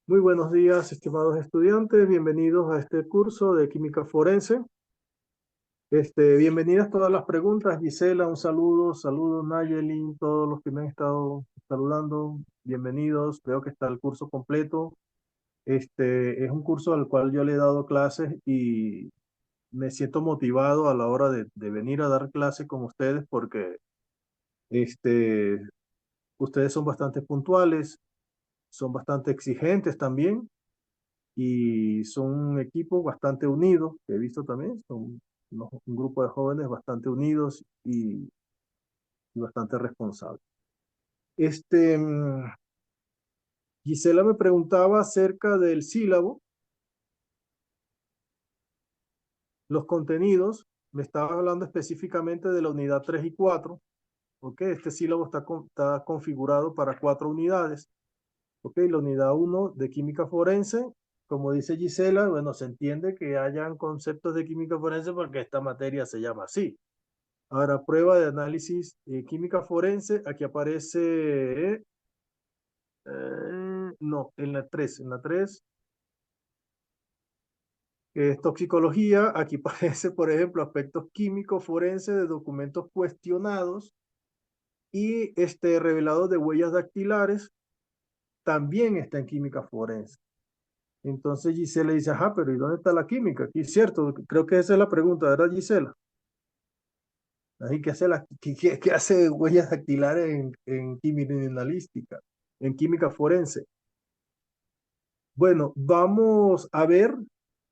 Muy buenos días, estimados estudiantes. Bienvenidos a este curso de Química Forense. Bienvenidas todas las preguntas. Gisela, un saludo. Saludos, Nayeli, todos los que me han estado saludando. Bienvenidos. Veo que está el curso completo. Es un curso al cual yo le he dado clases y me siento motivado a la hora de venir a dar clases con ustedes porque este, ustedes son bastante puntuales, son bastante exigentes también y son un equipo bastante unido, que he visto también, son un grupo de jóvenes bastante unidos y bastante responsables. Este, mm, Gisela me preguntaba acerca del sílabo, los contenidos, me estaba hablando específicamente de la unidad 3 y 4, ¿ok? Este sílabo está configurado para 4 unidades, ¿ok? La unidad 1 de química forense, como dice Gisela, bueno, se entiende que hayan conceptos de química forense porque esta materia se llama así. Ahora, prueba de análisis química forense, aquí aparece, no, en la 3 que es toxicología, aquí aparece, por ejemplo, aspectos químicos forenses de documentos cuestionados y revelado de huellas dactilares, también está en química forense. Entonces Gisela dice, ajá, pero ¿y dónde está la química? Aquí es cierto, creo que esa es la pregunta, ¿verdad, Gisela? Ahí, ¿qué hace huellas dactilares en criminalística, en química forense? Bueno, vamos a ver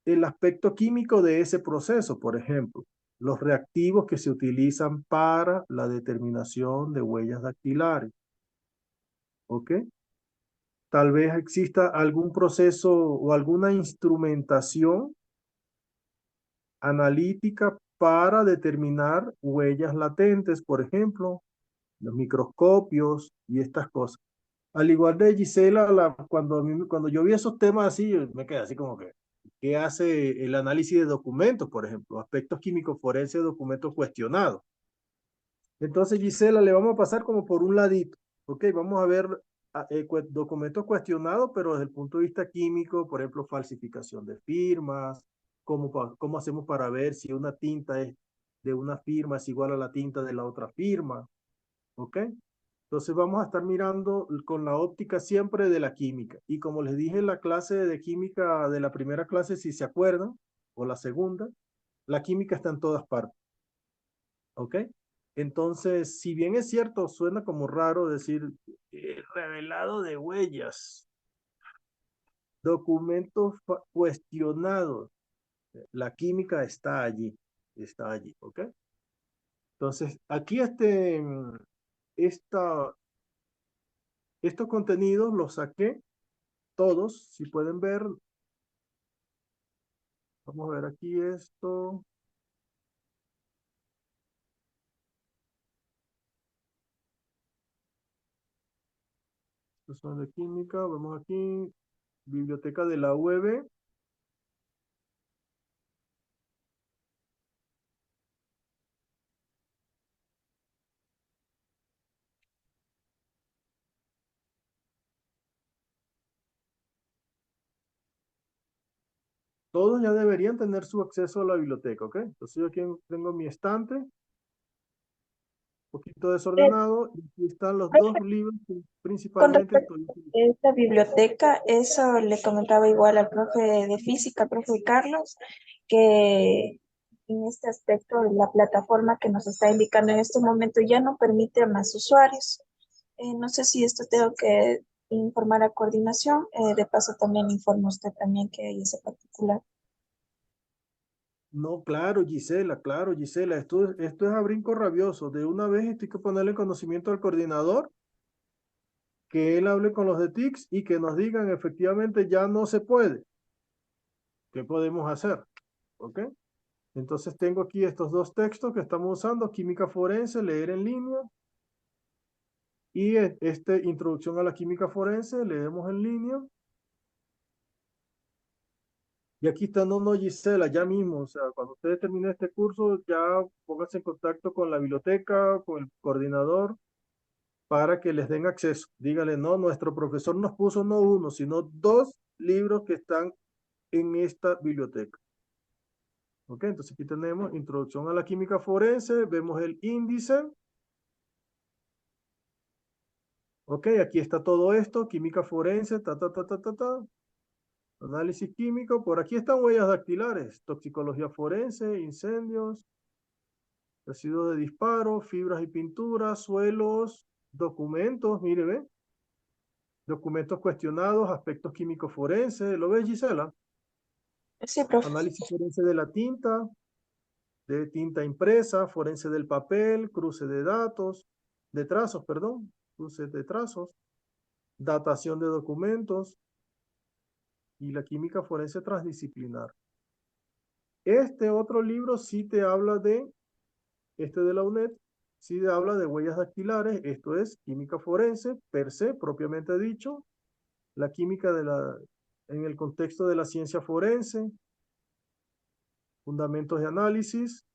el aspecto químico de ese proceso, por ejemplo, los reactivos que se utilizan para la determinación de huellas dactilares, ¿ok? Tal vez exista algún proceso o alguna instrumentación analítica para determinar huellas latentes, por ejemplo, los microscopios y estas cosas. Al igual de Gisela, cuando yo vi esos temas así, yo me quedé así como que, ¿qué hace el análisis de documentos, por ejemplo? Aspectos químicos forenses de documentos cuestionados. Entonces, Gisela, le vamos a pasar como por un ladito, ¿ok? Vamos a ver documentos cuestionados, pero desde el punto de vista químico, por ejemplo, falsificación de firmas, cómo hacemos para ver si una tinta es de una firma es igual a la tinta de la otra firma, ¿ok? Entonces vamos a estar mirando con la óptica siempre de la química. Y como les dije en la clase de química de la primera clase, si se acuerdan, o la segunda, la química está en todas partes, ¿ok? Entonces, si bien es cierto, suena como raro decir revelado de huellas, documentos cuestionados, la química está allí, ¿ok? Entonces, aquí esta, estos contenidos los saqué todos, si pueden ver, vamos a ver aquí esto. Estos son de química. Vemos aquí, biblioteca de la UEB. Todos ya deberían tener su acceso a la biblioteca, ¿ok? Entonces yo aquí tengo mi estante, un poquito desordenado, y aquí están los dos libros que Con principalmente respecto estoy a utilizando. esta biblioteca, eso le comentaba igual al profe de física, profe Carlos, que en este aspecto la plataforma que nos está indicando en este momento ya no permite a más usuarios. No sé si esto tengo que informar a coordinación. De paso también informa usted también que hay ese particular. No, claro, Gisela, esto es a brinco rabioso. De una vez estoy que ponerle conocimiento al coordinador, que él hable con los de TICS y que nos digan efectivamente ya no se puede. ¿Qué podemos hacer? ¿Ok? Entonces tengo aquí estos dos textos que estamos usando, química forense, leer en línea, y introducción a la química forense, leemos en línea. Y aquí está, no, Gisela, ya mismo, o sea, cuando ustedes terminen este curso, ya pónganse en contacto con la biblioteca, con el coordinador, para que les den acceso. Díganle, no, nuestro profesor nos puso no uno, sino dos libros que están en esta biblioteca. Ok, entonces aquí tenemos Introducción a la Química Forense, vemos el índice. Ok, aquí está todo esto, química forense, análisis químico. Por aquí están huellas dactilares, toxicología forense, incendios, residuos de disparo, fibras y pinturas, suelos, documentos, mire, ve, documentos cuestionados, aspectos químicos forenses. ¿Lo ves, Gisela? Sí, profe. Análisis forense de tinta impresa, forense del papel, cruce de datos, de trazos, perdón, cruce de trazos, datación de documentos y la química forense transdisciplinar. Este otro libro sí te habla de, este de la UNED, sí te habla de huellas dactilares, esto es química forense, per se, propiamente dicho, la química en el contexto de la ciencia forense, fundamentos de análisis,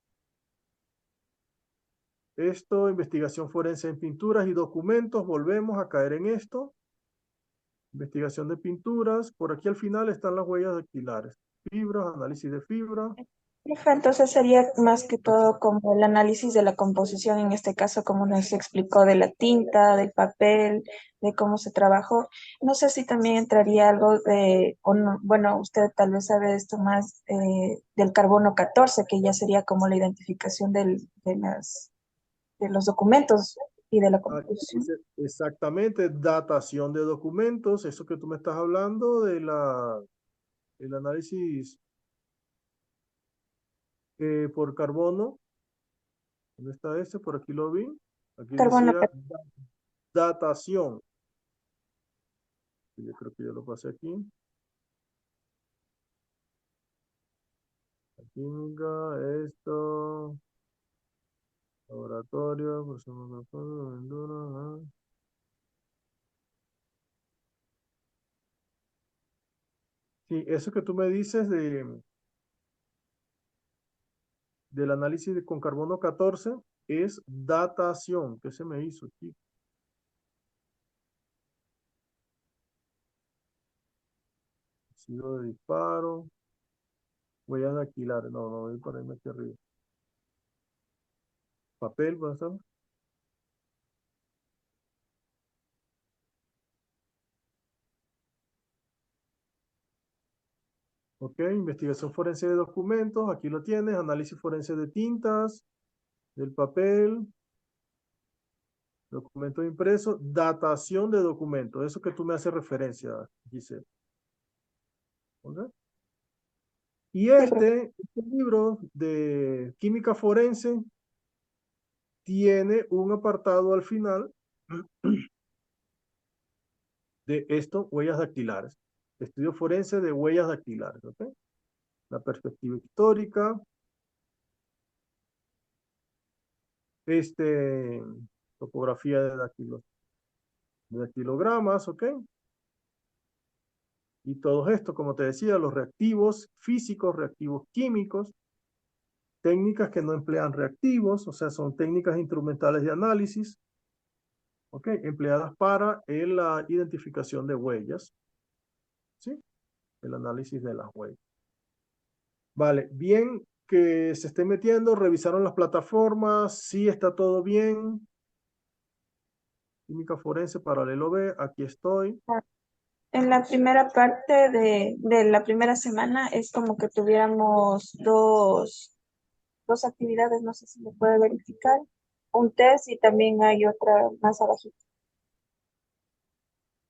esto, investigación forense en pinturas y documentos, volvemos a caer en esto, investigación de pinturas, por aquí al final están las huellas dactilares, fibras, análisis de fibra, Profe, entonces sería más que todo como el análisis de la composición, en este caso, como nos explicó, de la tinta, del papel, de cómo se trabajó. No sé si también entraría algo de, o no, bueno, usted tal vez sabe esto más, del carbono 14, que ya sería como la identificación de los documentos y de la aquí composición. dice exactamente datación de documentos, eso que tú me estás hablando de el análisis por carbono. ¿Dónde está ese? Por aquí lo vi. Aquí Carbono decía datación. Yo creo que yo lo pasé aquí. La química, esto, laboratorio, sí, eso que tú me dices del análisis con carbono 14 es datación. ¿Qué se me hizo aquí? Sido de disparo, huellas dactilares. No, no voy a ponerme aquí arriba. Papel, ¿va a estar? Ok, investigación forense de documentos, aquí lo tienes, análisis forense de tintas, del papel, documentos impresos, datación de documentos, eso que tú me haces referencia, Giselle. ¿Ok? Y Sí, profe. este libro de química forense tiene un apartado al final de esto, huellas dactilares. Estudio forense de huellas dactilares. ¿Ok? La perspectiva histórica, este, topografía de dactilogramas, ¿ok? Y todo esto, como te decía, los reactivos físicos, reactivos químicos, técnicas que no emplean reactivos, o sea, son técnicas instrumentales de análisis, ¿ok? Empleadas para la identificación de huellas, ¿sí? El análisis de las huellas. Vale, bien que se esté metiendo, revisaron las plataformas, sí está todo bien. Química forense, paralelo B, aquí estoy. En la primera parte de la primera semana es como que tuviéramos dos actividades, no sé si me puede verificar, un test y también hay otra más abajito.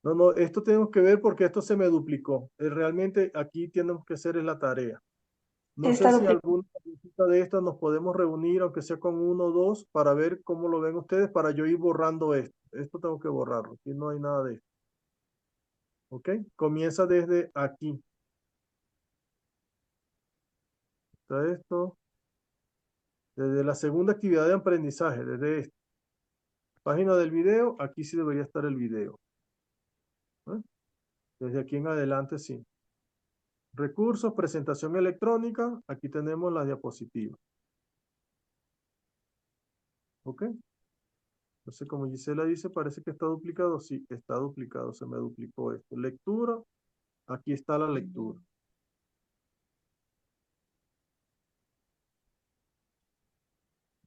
No, no, esto tenemos que ver porque esto se me duplicó. Realmente aquí tenemos que hacer es la tarea. No sé Está si duplicado. alguna de estas nos podemos reunir, aunque sea con uno o dos, para ver cómo lo ven ustedes, para yo ir borrando esto. Esto tengo que borrarlo. Aquí no hay nada de esto. ¿Ok? Comienza desde aquí. Está esto. Desde la segunda actividad de aprendizaje, desde esta página del video, aquí sí debería estar el video. ¿Eh? Desde aquí en adelante sí. Recursos, presentación electrónica. Aquí tenemos la diapositiva. ¿Ok? Entonces, como Gisela dice, parece que está duplicado. Sí, está duplicado. Se me duplicó esto. Lectura. Aquí está la lectura.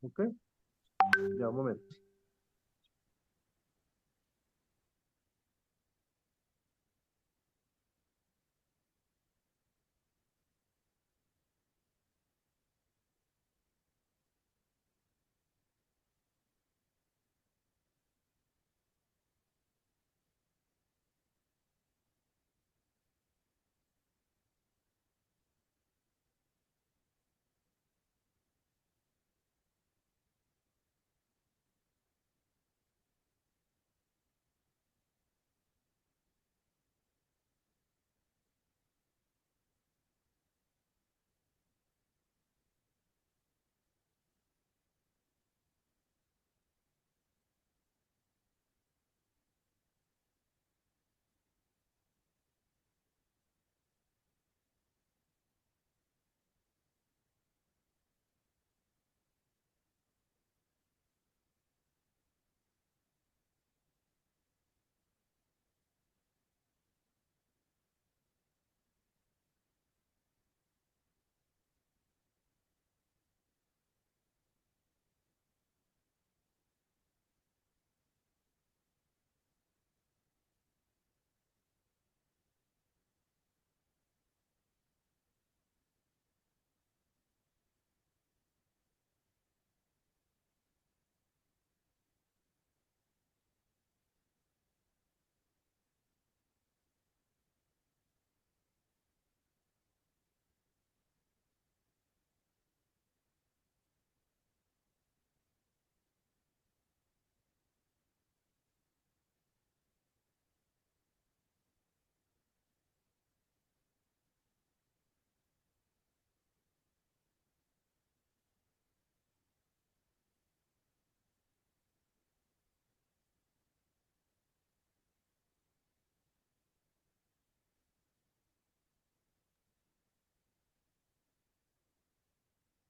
¿Ok? Ya, un momento.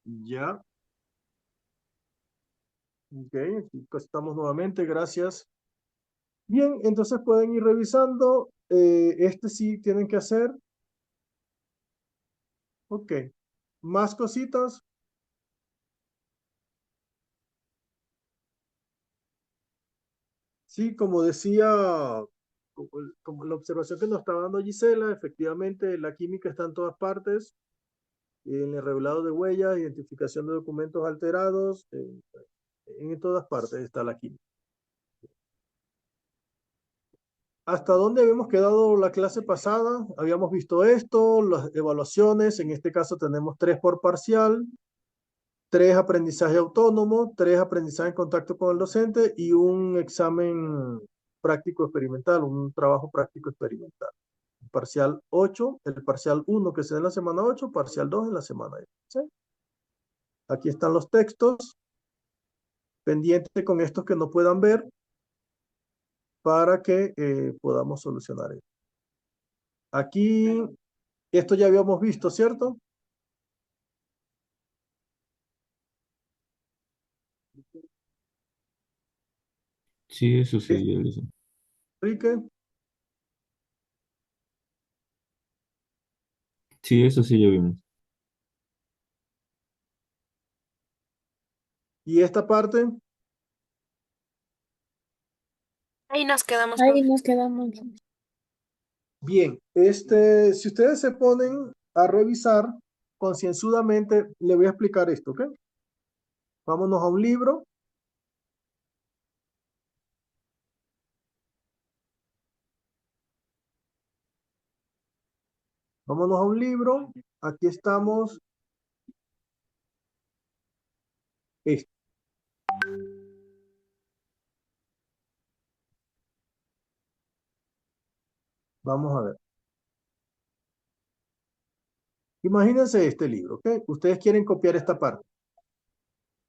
Ya. Ok, aquí estamos nuevamente, gracias. Bien, entonces pueden ir revisando. Este sí tienen que hacer. Ok. Más cositas. Sí, como decía, como la observación que nos estaba dando Gisela, efectivamente la química está en todas partes, en el revelado de huellas, identificación de documentos alterados, en todas partes está la química. ¿Hasta dónde habíamos quedado la clase pasada? Habíamos visto esto, las evaluaciones, en este caso tenemos 3 por parcial, 3 aprendizaje autónomo, 3 aprendizaje en contacto con el docente y un examen práctico experimental, un trabajo práctico experimental. Parcial 8, el parcial 1 que se da en la semana 8, parcial 2 en la semana 16. Aquí están los textos, pendiente con estos que no puedan ver para que podamos solucionar esto. Aquí, esto ya habíamos visto, ¿cierto? Sí, eso Es- sí, ya lo hice. Enrique, Sí, eso sí, ya vimos. y esta parte, Ahí nos quedamos, Ahí profe. nos quedamos. bien, si ustedes se ponen a revisar concienzudamente, le voy a explicar esto, ¿ok? Vámonos a un libro. Vámonos a un libro. Aquí estamos. Este. Vamos a ver. Imagínense este libro, ¿ok? Ustedes quieren copiar esta parte,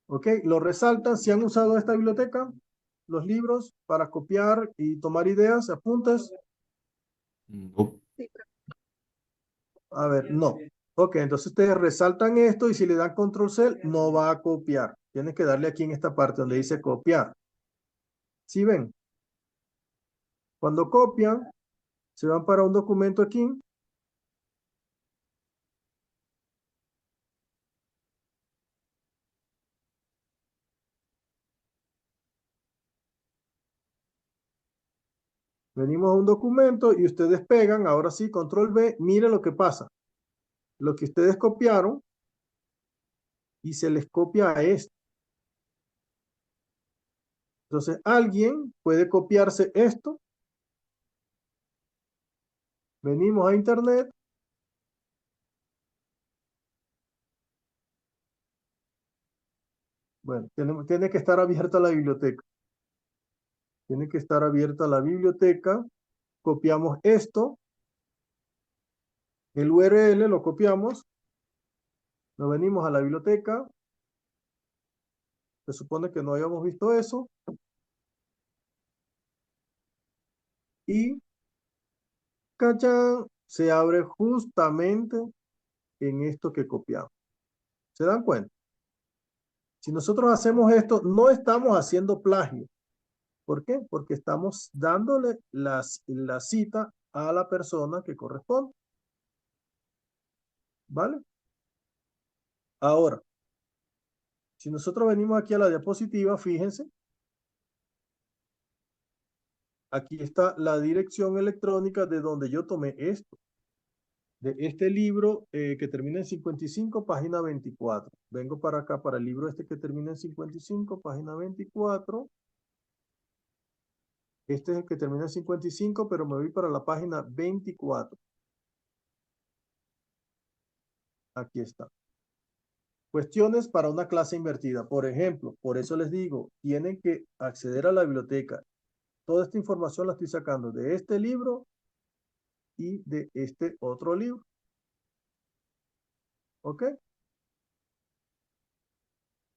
¿ok? Lo resaltan. Si han usado esta biblioteca, los libros para copiar y tomar ideas, apuntes. No. A ver, no. Ok, entonces ustedes resaltan esto y si le dan control C, no va a copiar. Tienen que darle aquí en esta parte donde dice copiar. ¿Sí ven? Cuando copian, se van para un documento aquí Venimos a un documento y ustedes pegan, ahora sí, control V, miren lo que pasa. Lo que ustedes copiaron y se les copia a esto. Entonces, alguien puede copiarse esto. Venimos a internet. Bueno, tiene que estar abierta la biblioteca. Tiene que estar abierta la biblioteca. Copiamos esto. El URL lo copiamos. Nos venimos a la biblioteca. Se supone que no habíamos visto eso. Y, ¡cachán! Se abre justamente en esto que copiamos. ¿Se dan cuenta? Si nosotros hacemos esto, no estamos haciendo plagio. ¿Por qué? Porque estamos dándole la cita a la persona que corresponde. ¿Vale? Ahora, si nosotros venimos aquí a la diapositiva, fíjense, aquí está la dirección electrónica de donde yo tomé esto. De este libro que termina en 55, página 24. Vengo para acá, para el libro este que termina en 55, página 24. Este es el que termina en 55, pero me voy para la página 24. Aquí está. Cuestiones para una clase invertida. Por ejemplo, por eso les digo, tienen que acceder a la biblioteca. Toda esta información la estoy sacando de este libro y de este otro libro. ¿Ok?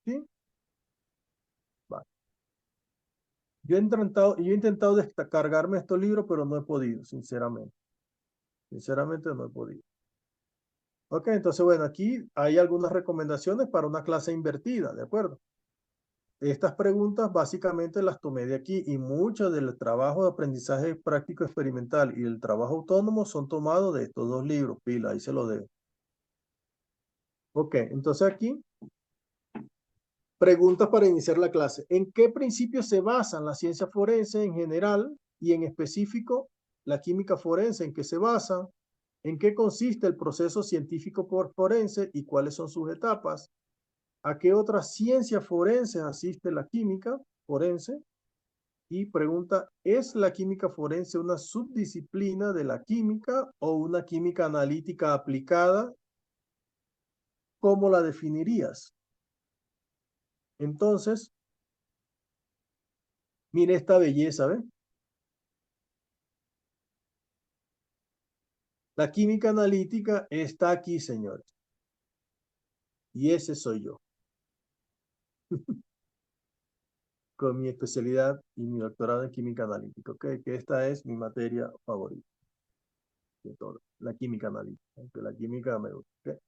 ¿Sí? Vale. Yo he intentado descargarme estos libros, pero no he podido, sinceramente. Sinceramente no he podido. Ok, entonces bueno, aquí hay algunas recomendaciones para una clase invertida, ¿de acuerdo? Estas preguntas básicamente las tomé de aquí y mucho del trabajo de aprendizaje práctico experimental y el trabajo autónomo son tomados de estos dos libros, pila, ahí se lo dejo. Ok, entonces aquí, preguntas para iniciar la clase. ¿En qué principios se basan la ciencia forense en general y en específico la química forense? ¿En qué se basa? ¿En qué consiste el proceso científico forense y cuáles son sus etapas? ¿A qué otras ciencias forenses asiste la química forense? Y pregunta, ¿es la química forense una subdisciplina de la química o una química analítica aplicada? ¿Cómo la definirías? Entonces, mire esta belleza, ¿ves? La química analítica está aquí, señores. Y ese soy yo, con mi especialidad y mi doctorado en química analítica, ¿ok? Que esta es mi materia favorita de todo, la química analítica, que la química me gusta, ¿ok?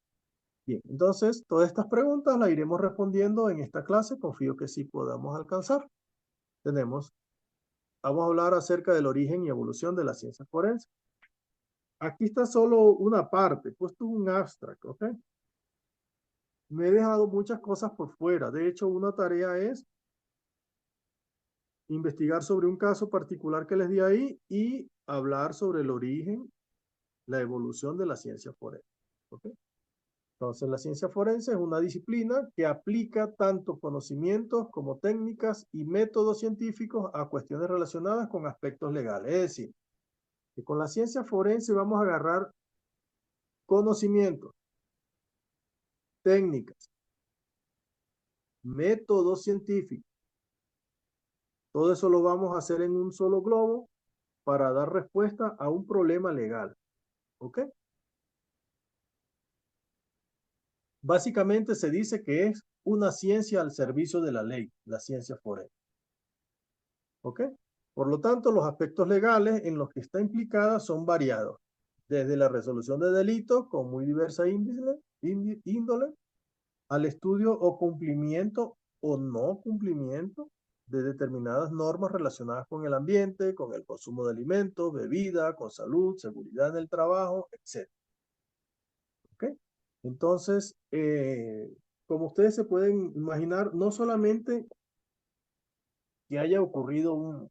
Bien, entonces, todas estas preguntas las iremos respondiendo en esta clase, confío que sí podamos alcanzar. Vamos a hablar acerca del origen y evolución de la ciencia forense. Aquí está solo una parte, he puesto un abstract, ¿ok? Me he dejado muchas cosas por fuera. De hecho, una tarea es investigar sobre un caso particular que les di ahí y hablar sobre el origen, la evolución de la ciencia forense, ¿ok? Entonces, la ciencia forense es una disciplina que aplica tanto conocimientos como técnicas y métodos científicos a cuestiones relacionadas con aspectos legales. Es decir, que con la ciencia forense vamos a agarrar conocimientos, técnicas, métodos científicos. Todo eso lo vamos a hacer en un solo globo para dar respuesta a un problema legal. ¿Ok? Básicamente se dice que es una ciencia al servicio de la ley, la ciencia forense. ¿Ok? Por lo tanto, los aspectos legales en los que está implicada son variados, desde la resolución de delitos con muy diversa índole, al estudio o cumplimiento o no cumplimiento de determinadas normas relacionadas con el ambiente, con el consumo de alimentos, bebida, con salud, seguridad en el trabajo, etc. ¿Ok? Entonces, como ustedes se pueden imaginar, no solamente que haya ocurrido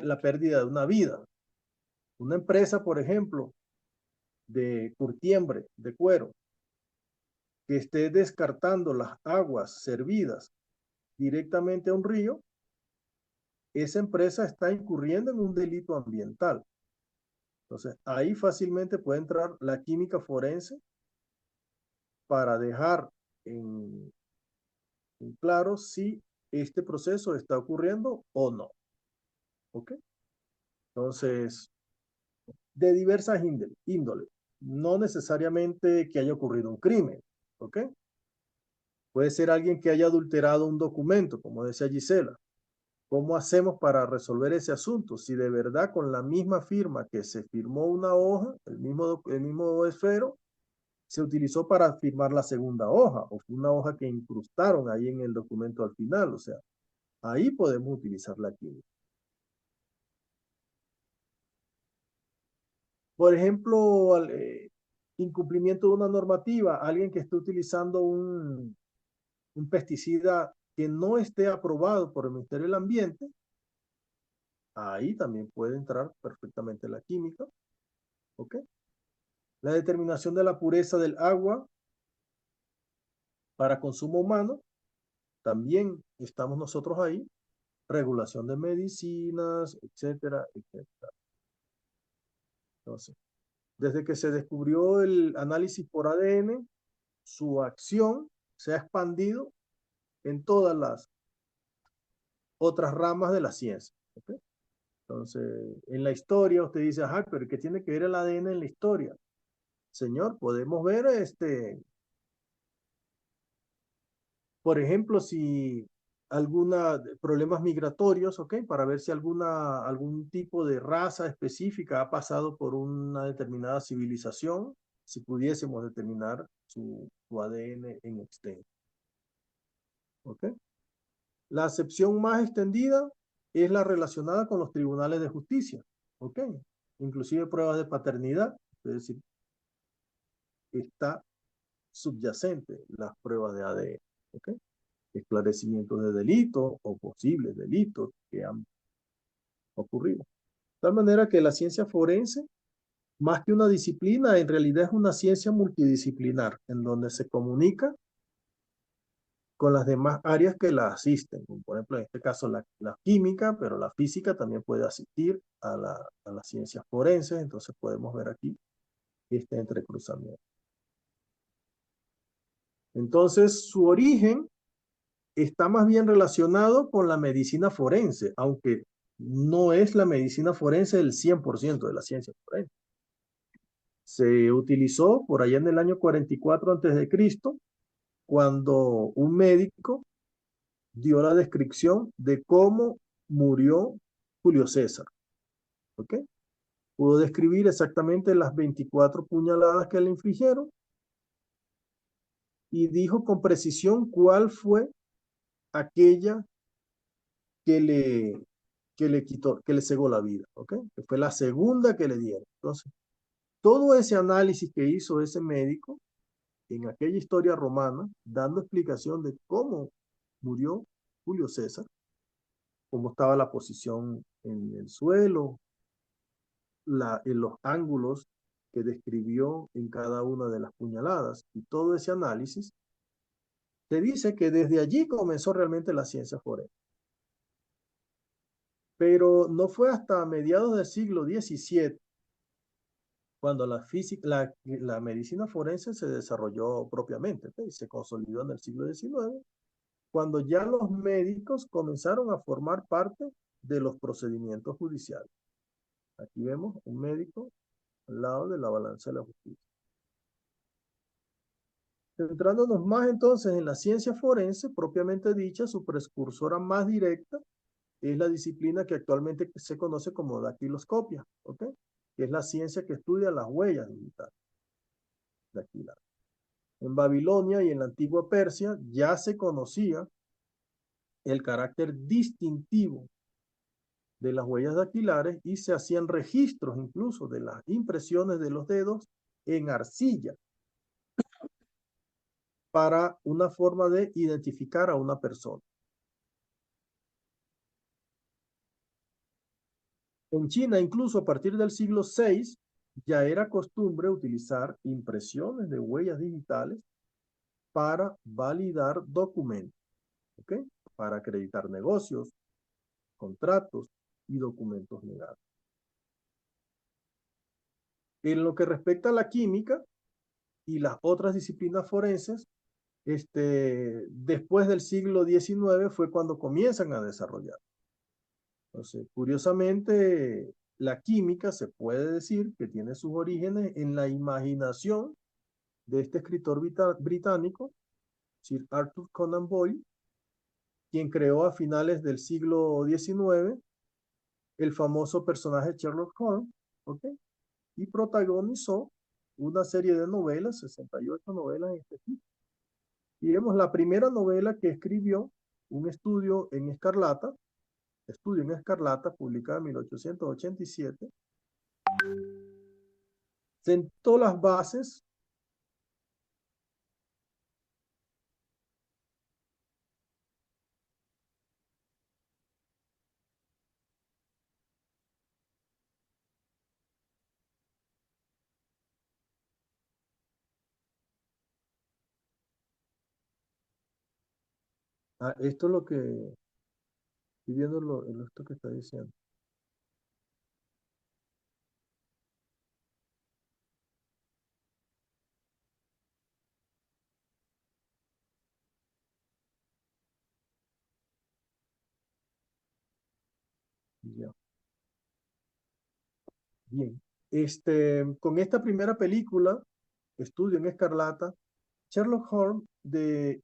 la pérdida de una vida. Una empresa, por ejemplo, de curtiembre, de cuero, que esté descartando las aguas servidas directamente a un río, esa empresa está incurriendo en un delito ambiental. Entonces, ahí fácilmente puede entrar la química forense para dejar en claro si este proceso está ocurriendo o no. ¿Ok? Entonces, de diversas índoles. No necesariamente que haya ocurrido un crimen. ¿Ok? Puede ser alguien que haya adulterado un documento, como decía Gisela. ¿Cómo hacemos para resolver ese asunto? Si de verdad con la misma firma que se firmó una hoja, el mismo esfero, se utilizó para firmar la segunda hoja, o fue una hoja que incrustaron ahí en el documento al final. O sea, ahí podemos utilizar la química. Por ejemplo, incumplimiento de una normativa, alguien que esté utilizando un pesticida que no esté aprobado por el Ministerio del Ambiente, ahí también puede entrar perfectamente la química. ¿Ok? La determinación de la pureza del agua para consumo humano, también estamos nosotros ahí. Regulación de medicinas, etcétera, etcétera. Entonces, desde que se descubrió el análisis por ADN, su acción se ha expandido en todas las otras ramas de la ciencia. ¿Okay? Entonces, en la historia usted dice, ajá, pero ¿qué tiene que ver el ADN en la historia? Señor, podemos ver, por ejemplo, si problemas migratorios, ¿ok? Para ver si algún tipo de raza específica ha pasado por una determinada civilización, si pudiésemos determinar su ADN en extenso. ¿Ok? La acepción más extendida es la relacionada con los tribunales de justicia. ¿Ok? Inclusive pruebas de paternidad, es decir, está subyacente las pruebas de ADN. ¿Ok? Esclarecimiento de delitos o posibles delitos que han ocurrido. De tal manera que la ciencia forense, más que una disciplina, en realidad es una ciencia multidisciplinar, en donde se comunica con las demás áreas que la asisten, como por ejemplo en este caso la química, pero la física también puede asistir a las ciencias forenses, entonces podemos ver aquí este entrecruzamiento. Entonces su origen está más bien relacionado con la medicina forense, aunque no es la medicina forense del 100% de la ciencia forense. Se utilizó por allá en el año 44 a.C., cuando un médico dio la descripción de cómo murió Julio César. ¿Ok? Pudo describir exactamente las 24 puñaladas que le infligieron y dijo con precisión cuál fue aquella que le cegó la vida, ¿ok? Que fue la segunda que le dieron. Entonces, todo ese análisis que hizo ese médico en aquella historia romana, dando explicación de cómo murió Julio César, cómo estaba la posición en el suelo, en los ángulos que describió en cada una de las puñaladas, y todo ese análisis, te dice que desde allí comenzó realmente la ciencia forense. Pero no fue hasta mediados del siglo XVII cuando la medicina forense se desarrolló propiamente, ¿sí? Se consolidó en el siglo XIX, cuando ya los médicos comenzaron a formar parte de los procedimientos judiciales. Aquí vemos un médico al lado de la balanza de la justicia. Centrándonos más entonces en la ciencia forense, propiamente dicha, su precursora más directa es la disciplina que actualmente se conoce como dactiloscopia, ¿ok? Que es la ciencia que estudia las huellas digitales dactilares. En Babilonia y en la antigua Persia ya se conocía el carácter distintivo de las huellas dactilares y se hacían registros incluso de las impresiones de los dedos en arcilla para una forma de identificar a una persona. En China, incluso a partir del siglo VI, ya era costumbre utilizar impresiones de huellas digitales para validar documentos, ¿ok? Para acreditar negocios, contratos y documentos legales. En lo que respecta a la química y las otras disciplinas forenses, después del siglo XIX fue cuando comienzan a desarrollar. Entonces, curiosamente, la química se puede decir que tiene sus orígenes en la imaginación de este escritor británico, Sir Arthur Conan Doyle, quien creó a finales del siglo XIX el famoso personaje Sherlock Holmes, ¿ok? Y protagonizó una serie de novelas, 68 novelas en este tipo. Y vemos la primera novela que escribió, un estudio en escarlata, publicada en 1887, sentó las bases a esto es lo que estoy viendo esto que está diciendo. Ya. Bien. Con esta primera película, Estudio en Escarlata, Sherlock Holmes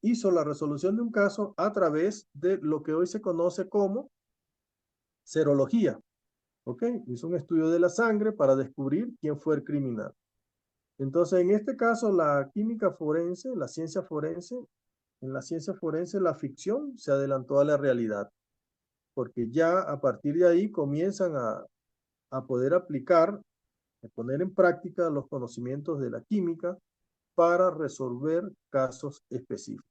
hizo la resolución de un caso a través de lo que hoy se conoce como serología. ¿Ok? Hizo un estudio de la sangre para descubrir quién fue el criminal. Entonces, en este caso, la química forense, la ciencia forense, en la ciencia forense la ficción se adelantó a la realidad, porque ya a partir de ahí comienzan a poder aplicar, a poner en práctica los conocimientos de la química para resolver casos específicos.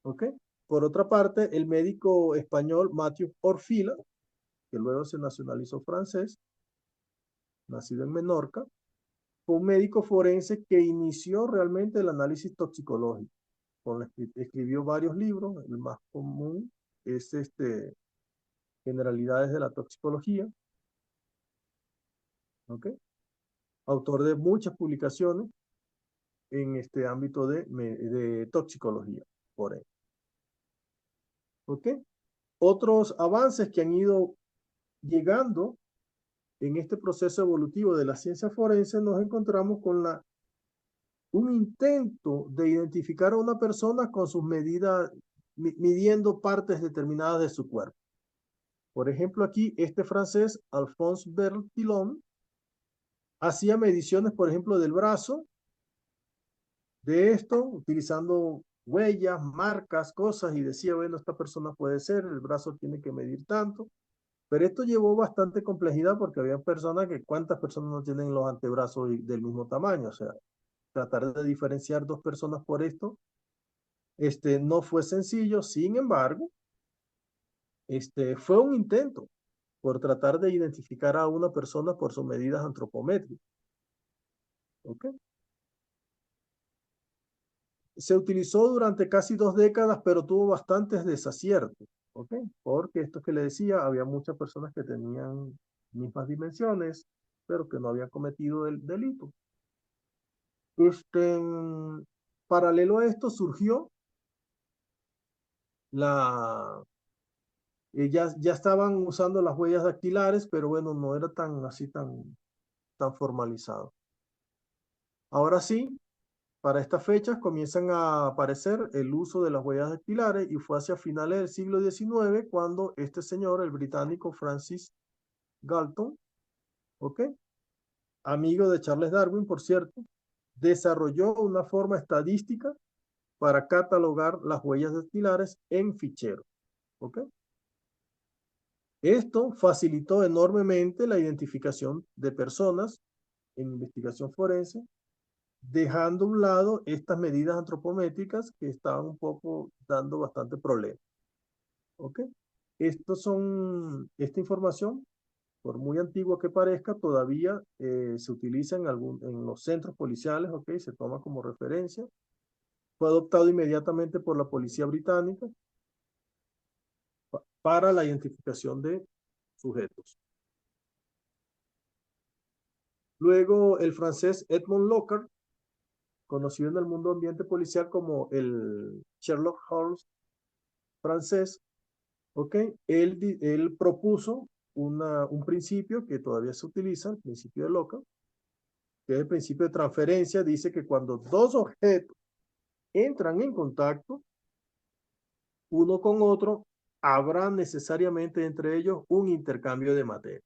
¿Ok? Por otra parte, el médico español Matthew Orfila, que luego se nacionalizó francés, nacido en Menorca, fue un médico forense que inició realmente el análisis toxicológico. Escribió varios libros, el más común es Generalidades de la Toxicología, ¿ok? Autor de muchas publicaciones en este ámbito de toxicología forense, ¿ok? Otros avances que han ido llegando en este proceso evolutivo de la ciencia forense, nos encontramos con un intento de identificar a una persona con sus medidas, midiendo partes determinadas de su cuerpo. Por ejemplo, aquí este francés, Alphonse Bertillon, hacía mediciones, por ejemplo, del brazo, de esto, utilizando huellas, marcas, cosas, y decía, bueno, esta persona puede ser, el brazo tiene que medir tanto. Pero esto llevó bastante complejidad porque había personas ¿cuántas personas no tienen los antebrazos del mismo tamaño? O sea, tratar de diferenciar dos personas por esto, no fue sencillo. Sin embargo, fue un intento por tratar de identificar a una persona por sus medidas antropométricas. ¿Ok? Se utilizó durante casi 2 décadas, pero tuvo bastantes desaciertos. ¿Ok? Porque esto que le decía, había muchas personas que tenían mismas dimensiones, pero que no habían cometido el delito. Paralelo a esto surgió ya estaban usando las huellas dactilares, pero bueno, no era tan formalizado. Ahora sí, para estas fechas comienzan a aparecer el uso de las huellas dactilares y fue hacia finales del siglo XIX cuando este señor, el británico Francis Galton, ¿ok? Amigo de Charles Darwin, por cierto, desarrolló una forma estadística para catalogar las huellas dactilares en ficheros. ¿Ok? Esto facilitó enormemente la identificación de personas en investigación forense, dejando a un lado estas medidas antropométricas que estaban un poco dando bastante problema. ¿Ok? Esta información, por muy antigua que parezca, todavía se utiliza en los centros policiales, ¿ok? Se toma como referencia. Fue adoptado inmediatamente por la policía británica para la identificación de sujetos. Luego, el francés Edmond Locard, conocido en el mundo ambiente policial como el Sherlock Holmes francés, ¿ok? Él propuso un principio que todavía se utiliza, el principio de Locard, que es el principio de transferencia. Dice que cuando dos objetos entran en contacto uno con otro, habrá necesariamente entre ellos un intercambio de materia.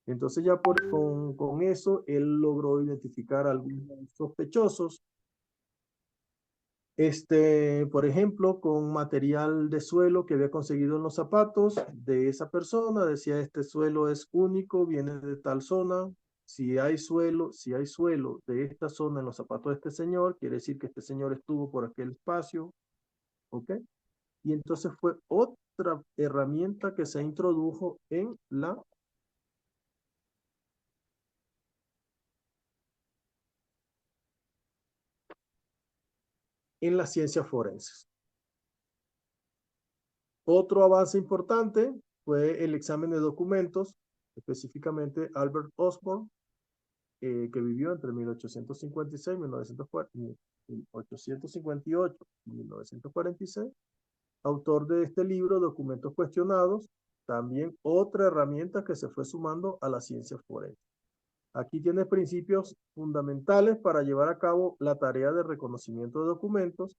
Entonces ya con eso él logró identificar a algunos sospechosos, por ejemplo, con material de suelo que había conseguido en los zapatos de esa persona. Decía, este suelo es único, viene de tal zona. Si hay suelo de esta zona en los zapatos de este señor, quiere decir que este señor estuvo por aquel espacio, ¿ok? Y entonces fue otra herramienta que se introdujo en las ciencias forenses. Otro avance importante fue el examen de documentos, específicamente Albert Osborne, que vivió entre 1856 1858 y 1946, autor de este libro, Documentos Cuestionados, también otra herramienta que se fue sumando a la ciencia forense. Aquí tiene principios fundamentales para llevar a cabo la tarea de reconocimiento de documentos.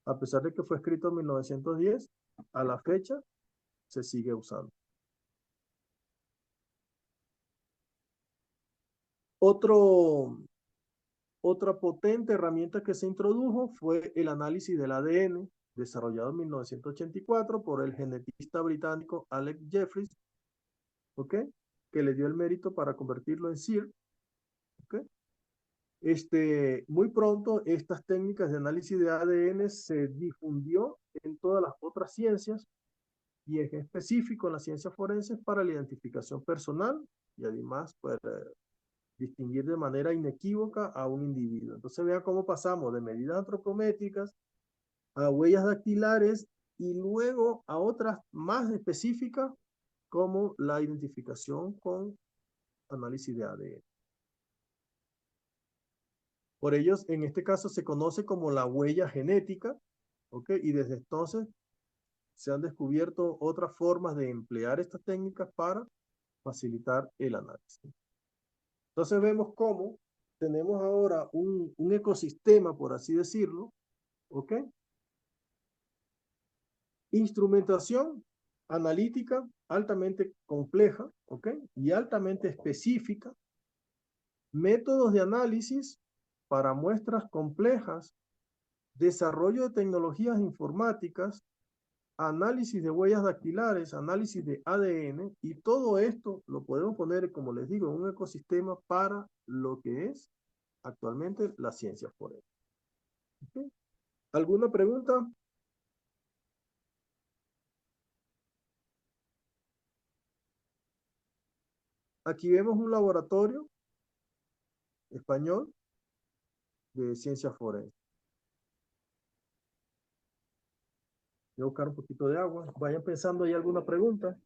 A pesar de que fue escrito en 1910, a la fecha se sigue usando. Otra potente herramienta que se introdujo fue el análisis del ADN, desarrollado en 1984 por el genetista británico Alex Jeffreys, ¿ok? Que le dio el mérito para convertirlo en SIR, ¿ok? Muy pronto estas técnicas de análisis de ADN se difundió en todas las otras ciencias y es específico en las ciencias forenses para la identificación personal y además para distinguir de manera inequívoca a un individuo. Entonces vean cómo pasamos de medidas antropométricas a huellas dactilares y luego a otras más específicas como la identificación con análisis de ADN. Por ellos, en este caso se conoce como la huella genética, ¿ok? Y desde entonces se han descubierto otras formas de emplear estas técnicas para facilitar el análisis. Entonces vemos cómo tenemos ahora un ecosistema, por así decirlo, ¿ok? Instrumentación analítica altamente compleja, ¿ok? Y altamente específica. Métodos de análisis para muestras complejas. Desarrollo de tecnologías informáticas. Análisis de huellas dactilares, análisis de ADN, y todo esto lo podemos poner, como les digo, en un ecosistema para lo que es actualmente la ciencia forense. ¿Okay? ¿Alguna pregunta? Aquí vemos un laboratorio español de ciencia forense. Voy a buscar un poquito de agua. Vayan pensando, ¿hay alguna pregunta?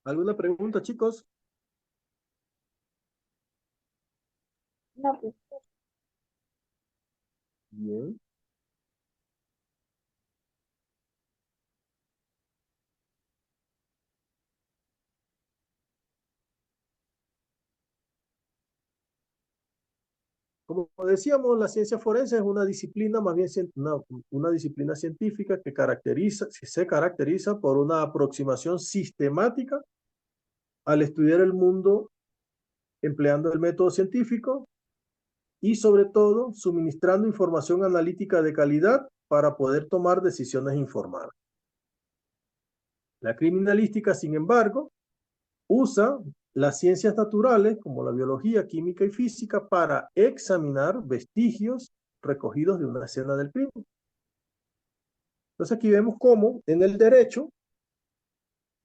¿Alguna pregunta, chicos? No, pues, Bien. Como decíamos, la ciencia forense es una disciplina, más bien una disciplina científica que se caracteriza por una aproximación sistemática al estudiar el mundo empleando el método científico y sobre todo suministrando información analítica de calidad para poder tomar decisiones informadas. La criminalística, sin embargo, usa las ciencias naturales como la biología, química y física para examinar vestigios recogidos de una escena del crimen. Entonces aquí vemos cómo en el derecho,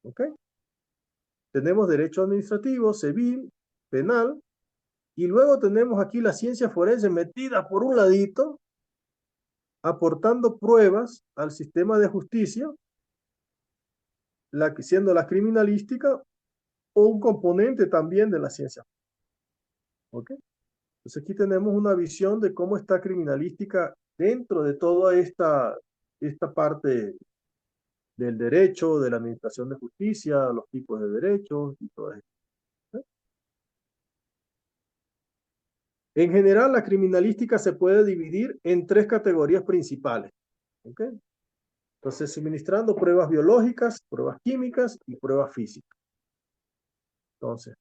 ¿ok? Tenemos derecho administrativo, civil, penal, y luego tenemos aquí la ciencia forense metida por un ladito, aportando pruebas al sistema de justicia, siendo la criminalística o un componente también de la ciencia. ¿Ok? Entonces aquí tenemos una visión de cómo está criminalística dentro de toda esta parte del derecho, de la administración de justicia, los tipos de derechos y todo eso. ¿Ok? En general, la criminalística se puede dividir en tres categorías principales. ¿Ok? Entonces, suministrando pruebas biológicas, pruebas químicas y pruebas físicas. Entonces,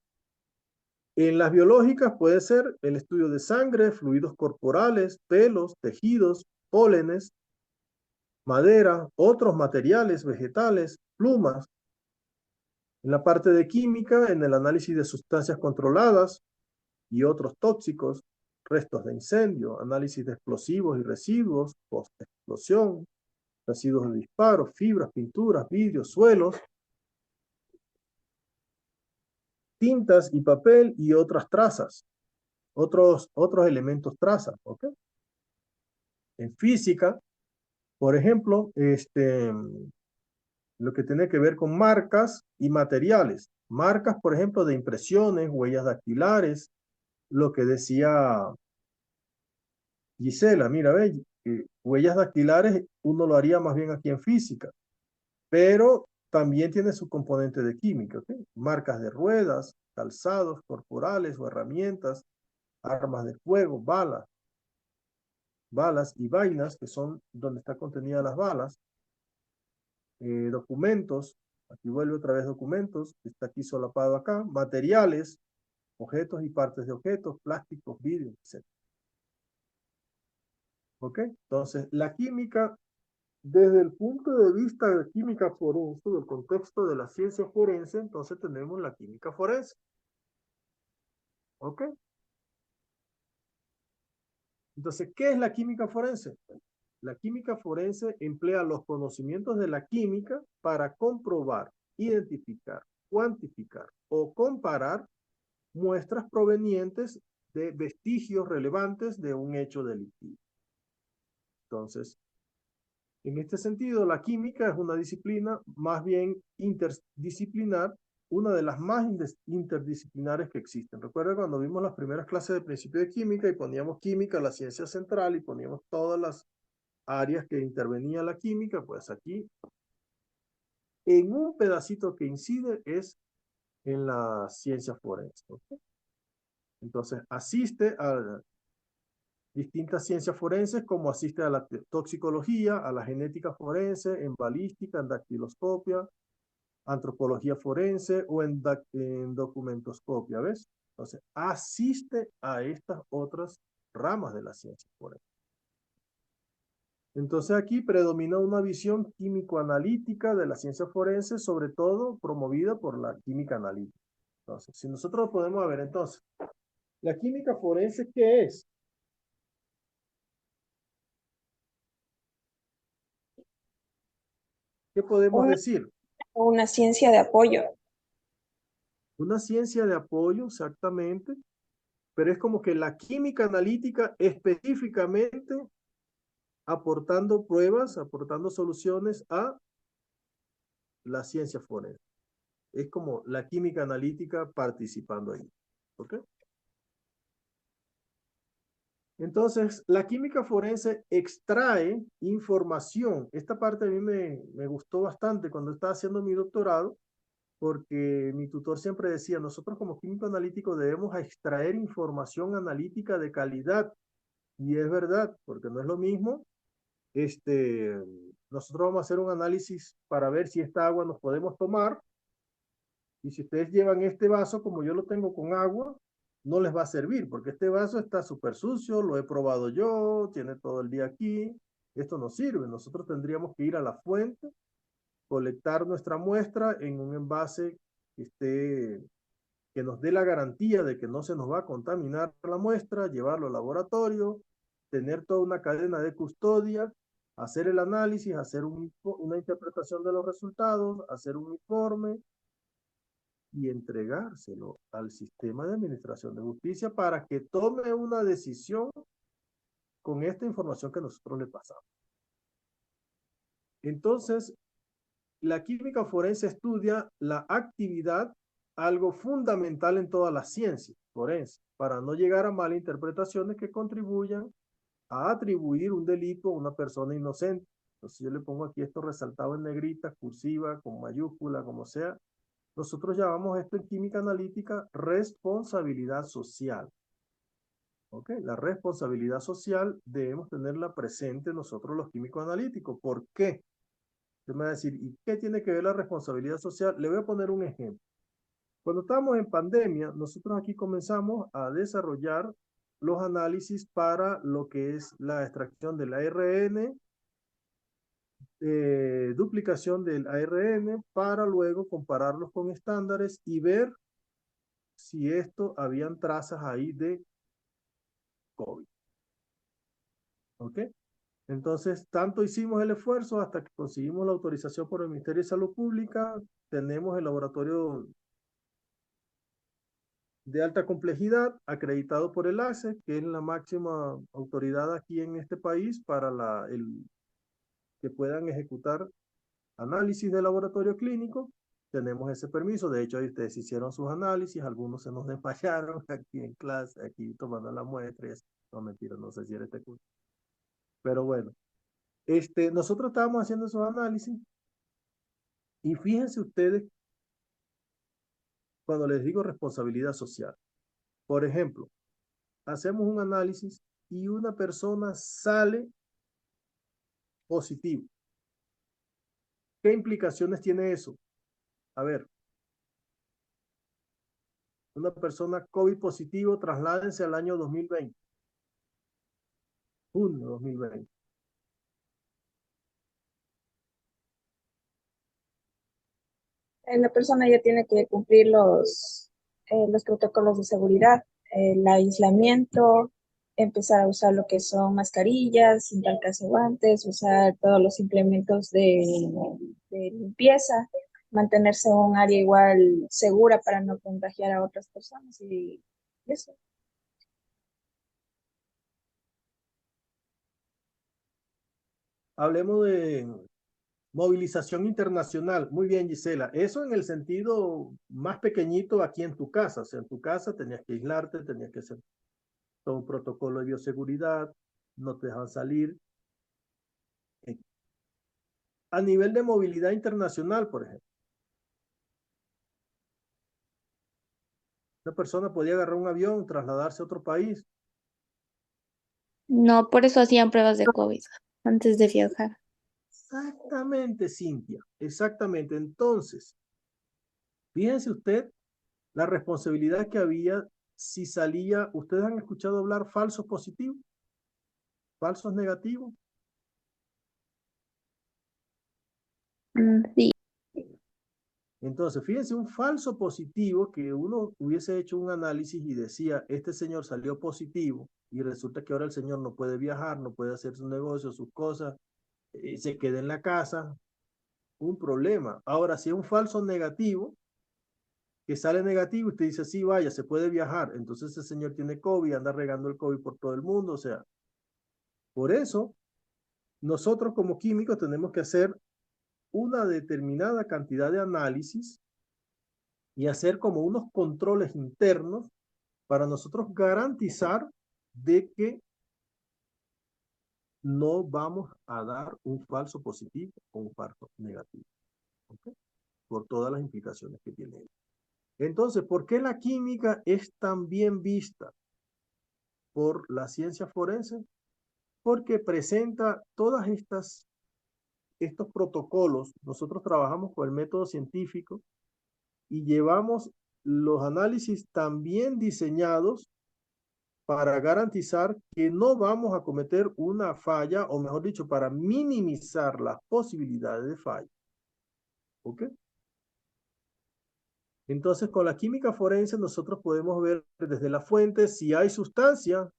en las biológicas puede ser el estudio de sangre, fluidos corporales, pelos, tejidos, pólenes, madera, otros materiales vegetales, plumas. En la parte de química, en el análisis de sustancias controladas y otros tóxicos, restos de incendio, análisis de explosivos y residuos, post-explosión, residuos de disparo, fibras, pinturas, vidrios, suelos, tintas y papel y otras trazas, otros elementos trazas, ¿ok? En física, por ejemplo, lo que tiene que ver con marcas y materiales. Marcas, por ejemplo, de impresiones, huellas dactilares, lo que decía Gisela, mira, ve, huellas dactilares uno lo haría más bien aquí en física, pero también tiene su componente de química, ¿ok? Marcas de ruedas, calzados corporales o herramientas, armas de fuego, balas y vainas, que son donde está contenida las balas, documentos, aquí vuelve otra vez documentos, está aquí solapado acá, materiales, objetos y partes de objetos, plásticos, vidrio, etc. ¿Ok? Entonces, la química, desde el punto de vista de química forense, del contexto de la ciencia forense, entonces tenemos la química forense. ¿Ok? Entonces, ¿qué es la química forense? La química forense emplea los conocimientos de la química para comprobar, identificar, cuantificar o comparar muestras provenientes de vestigios relevantes de un hecho delictivo. Entonces, en este sentido, la química es una disciplina más bien interdisciplinar, una de las más interdisciplinares que existen. Recuerda cuando vimos las primeras clases de principio de química y poníamos química, la ciencia central, y poníamos todas las áreas que intervenía la química, pues aquí en un pedacito que incide es en la ciencia forense. ¿Okay? Entonces, asiste a distintas ciencias forenses, como asiste a la toxicología, a la genética forense, en balística, en dactiloscopia, antropología forense o en documentoscopia, ¿ves? Entonces, asiste a estas otras ramas de la ciencia forense. Entonces aquí predomina una visión químico-analítica de la ciencia forense, sobre todo promovida por la química analítica. Entonces, si nosotros podemos ver entonces, ¿la química forense qué es? ¿Qué podemos decir? Una ciencia de apoyo. Una ciencia de apoyo, exactamente, pero es como que la química analítica específicamente aportando pruebas, aportando soluciones a la ciencia forense. Es como la química analítica participando ahí. ¿Ok? Entonces, la química forense extrae información. Esta parte a mí me gustó bastante cuando estaba haciendo mi doctorado, porque mi tutor siempre decía, nosotros como químico analítico debemos extraer información analítica de calidad. Y es verdad, porque no es lo mismo. Nosotros vamos a hacer un análisis para ver si esta agua nos podemos tomar. Y si ustedes llevan este vaso, como yo lo tengo con agua, no les va a servir, porque este vaso está súper sucio, lo he probado yo, tiene todo el día aquí. Esto no sirve. Nosotros tendríamos que ir a la fuente, colectar nuestra muestra en un envase que esté, que nos dé la garantía de que no se nos va a contaminar la muestra, llevarlo al laboratorio, tener toda una cadena de custodia, hacer el análisis, hacer una interpretación de los resultados, hacer un informe y entregárselo al sistema de administración de justicia para que tome una decisión con esta información que nosotros le pasamos. Entonces, la química forense estudia la actividad, algo fundamental en todas las ciencias forenses, para no llegar a malinterpretaciones que contribuyan a atribuir un delito a una persona inocente. Entonces yo le pongo aquí esto resaltado en negrita, cursiva, con mayúscula, como sea. Nosotros llamamos esto en química analítica responsabilidad social. ¿Ok? La responsabilidad social debemos tenerla presente nosotros los químicos analíticos. ¿Por qué? Usted me va a decir, ¿y qué tiene que ver la responsabilidad social? Le voy a poner un ejemplo. Cuando estábamos en pandemia, nosotros aquí comenzamos a desarrollar los análisis para lo que es la extracción del ARN, duplicación del ARN, para luego compararlos con estándares y ver si esto habían trazas ahí de COVID. ¿Ok? Entonces, tanto hicimos el esfuerzo hasta que conseguimos la autorización por el Ministerio de Salud Pública, tenemos el laboratorio de alta complejidad acreditado por el ACE, que es la máxima autoridad aquí en este país para que puedan ejecutar análisis de laboratorio clínico. Tenemos ese permiso, de hecho ahí ustedes hicieron sus análisis, algunos se nos desmayaron aquí en clase, aquí tomando la muestra y así. No, mentira, no sé si era este curso. Pero bueno, nosotros estábamos haciendo esos análisis y fíjense ustedes cuando les digo responsabilidad social. Por ejemplo, hacemos un análisis y una persona sale positivo. ¿Qué implicaciones tiene eso? A ver, una persona COVID positivo, trasládense al año 2020, junio 2020. La persona ya tiene que cumplir los protocolos de seguridad, el aislamiento, empezar a usar lo que son mascarillas, sin tal caso guantes, usar todos los implementos de limpieza, mantenerse en un área igual segura para no contagiar a otras personas y eso. Hablemos de movilización internacional. Muy bien, Gisela. Eso en el sentido más pequeñito aquí en tu casa. O sea, en tu casa tenías que aislarte, tenías que hacer todo un protocolo de bioseguridad, no te dejan salir. A nivel de movilidad internacional, por ejemplo, una persona podía agarrar un avión, trasladarse a otro país. No, por eso hacían pruebas de COVID antes de viajar. Exactamente, Cintia, exactamente. Entonces, fíjense usted la responsabilidad que había si salía, ustedes han escuchado hablar falsos positivos, falsos negativos. Sí. Entonces, fíjense, un falso positivo que uno hubiese hecho un análisis y decía, este señor salió positivo y resulta que ahora el señor no puede viajar, no puede hacer sus negocios, sus cosas, se queda en la casa, un problema. Ahora, si es un falso negativo, que sale negativo, usted dice, sí, vaya, se puede viajar. Entonces ese señor tiene COVID, anda regando el COVID por todo el mundo. O sea, por eso nosotros como químicos tenemos que hacer una determinada cantidad de análisis y hacer como unos controles internos para nosotros garantizar de que no vamos a dar un falso positivo o un falso negativo. ¿Okay? por todas las implicaciones que tiene. Entonces, ¿por qué la química es tan bien vista por la ciencia forense? Porque presenta todas estos protocolos. Nosotros trabajamos con el método científico y llevamos los análisis también diseñados para garantizar que no vamos a cometer una falla, o mejor dicho, para minimizar las posibilidades de falla. ¿Ok? Entonces, con la química forense nosotros podemos ver desde la fuente si hay sustancia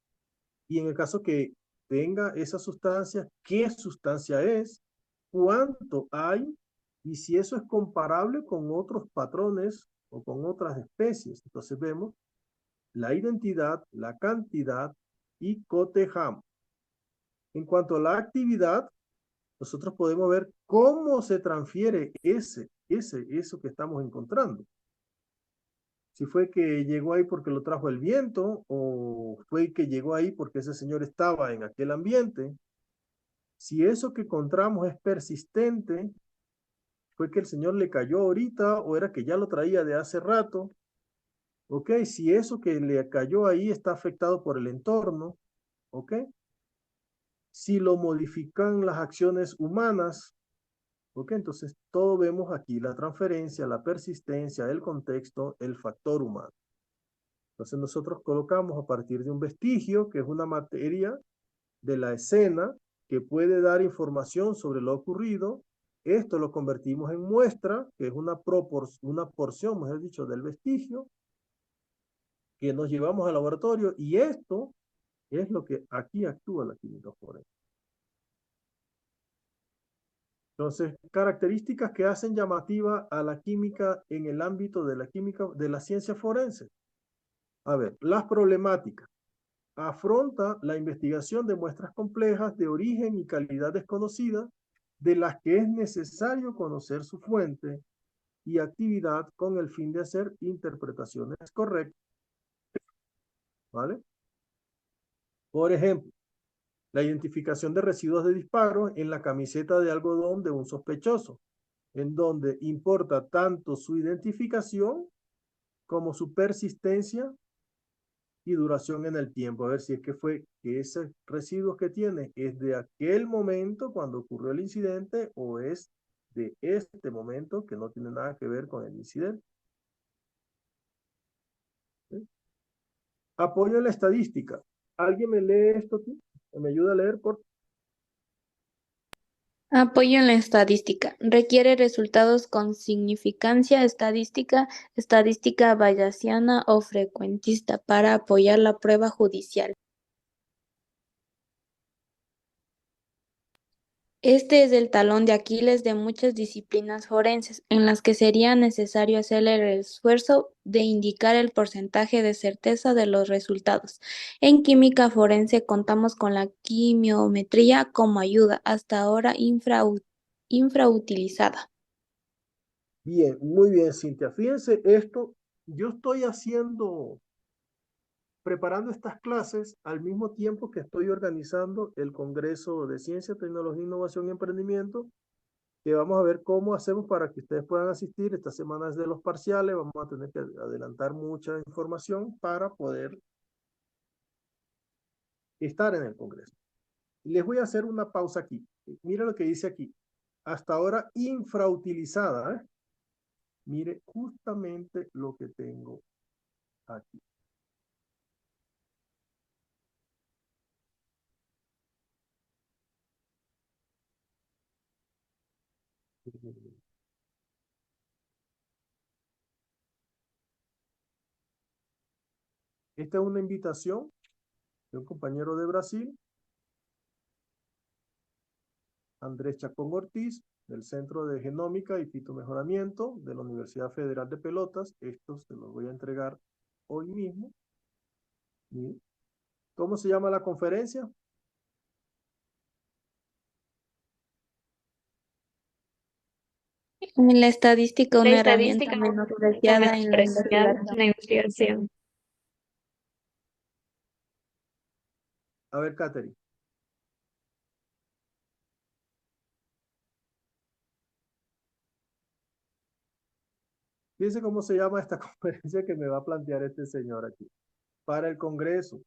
y en el caso que tenga esa sustancia, qué sustancia es, cuánto hay y si eso es comparable con otros patrones o con otras especies. Entonces vemos la identidad, la cantidad y cotejamos. En cuanto a la actividad, nosotros podemos ver cómo se transfiere eso que estamos encontrando. Si fue que llegó ahí porque lo trajo el viento o fue que llegó ahí porque ese señor estaba en aquel ambiente. Si eso que encontramos es persistente, fue que el señor le cayó ahorita o era que ya lo traía de hace rato. ¿Ok? Si eso que le cayó ahí está afectado por el entorno. ¿Ok? Si lo modifican las acciones humanas. ¿Ok? Entonces, todo vemos aquí, la transferencia, la persistencia, el contexto, el factor humano. Entonces, nosotros colocamos a partir de un vestigio, que es una materia de la escena, que puede dar información sobre lo ocurrido. Esto lo convertimos en muestra, que es una porción, mejor dicho, del vestigio, que nos llevamos al laboratorio, y esto es lo que aquí actúa la química forense. Entonces, características que hacen llamativa a la química en el ámbito de la química, de la ciencia forense. A ver, las problemáticas. Afronta la investigación de muestras complejas de origen y calidad desconocida, de las que es necesario conocer su fuente y actividad con el fin de hacer interpretaciones correctas. ¿Vale? Por ejemplo, la identificación de residuos de disparos en la camiseta de algodón de un sospechoso, en donde importa tanto su identificación como su persistencia y duración en el tiempo. A ver si es que fue que ese residuo que tiene es de aquel momento cuando ocurrió el incidente o es de este momento que no tiene nada que ver con el incidente. ¿Sí? Apoyo en la estadística. ¿Alguien me lee esto aquí? ¿Me ayuda a leer, por Apoyo en la estadística. Requiere resultados con significancia estadística, estadística bayesiana o frecuentista para apoyar la prueba judicial. Este es el talón de Aquiles de muchas disciplinas forenses, en las que sería necesario hacer el esfuerzo de indicar el porcentaje de certeza de los resultados. En química forense contamos con la quimiometría como ayuda, hasta ahora infrautilizada. Bien, muy bien, Cintia. Fíjense esto, yo estoy preparando estas clases al mismo tiempo que estoy organizando el Congreso de Ciencia, Tecnología, Innovación y Emprendimiento, que vamos a ver cómo hacemos para que ustedes puedan asistir. Esta semana es de los parciales, vamos a tener que adelantar mucha información para poder estar en el Congreso. Les voy a hacer una pausa aquí. Mira lo que dice aquí. Hasta ahora infrautilizada, ¿eh? Mire justamente lo que tengo aquí. Esta es una invitación de un compañero de Brasil, Andrés Chacón Ortiz, del Centro de Genómica y Fitomejoramiento de la Universidad Federal de Pelotas. Esto se los voy a entregar hoy mismo. Miren. ¿Cómo se llama la conferencia? En la estadística, La una herramienta estadística no menospreciada en la menospreciada en investigación. la investigación. A ver, Catherine. Fíjense cómo se llama esta conferencia que me va a plantear este señor aquí. Para el Congreso,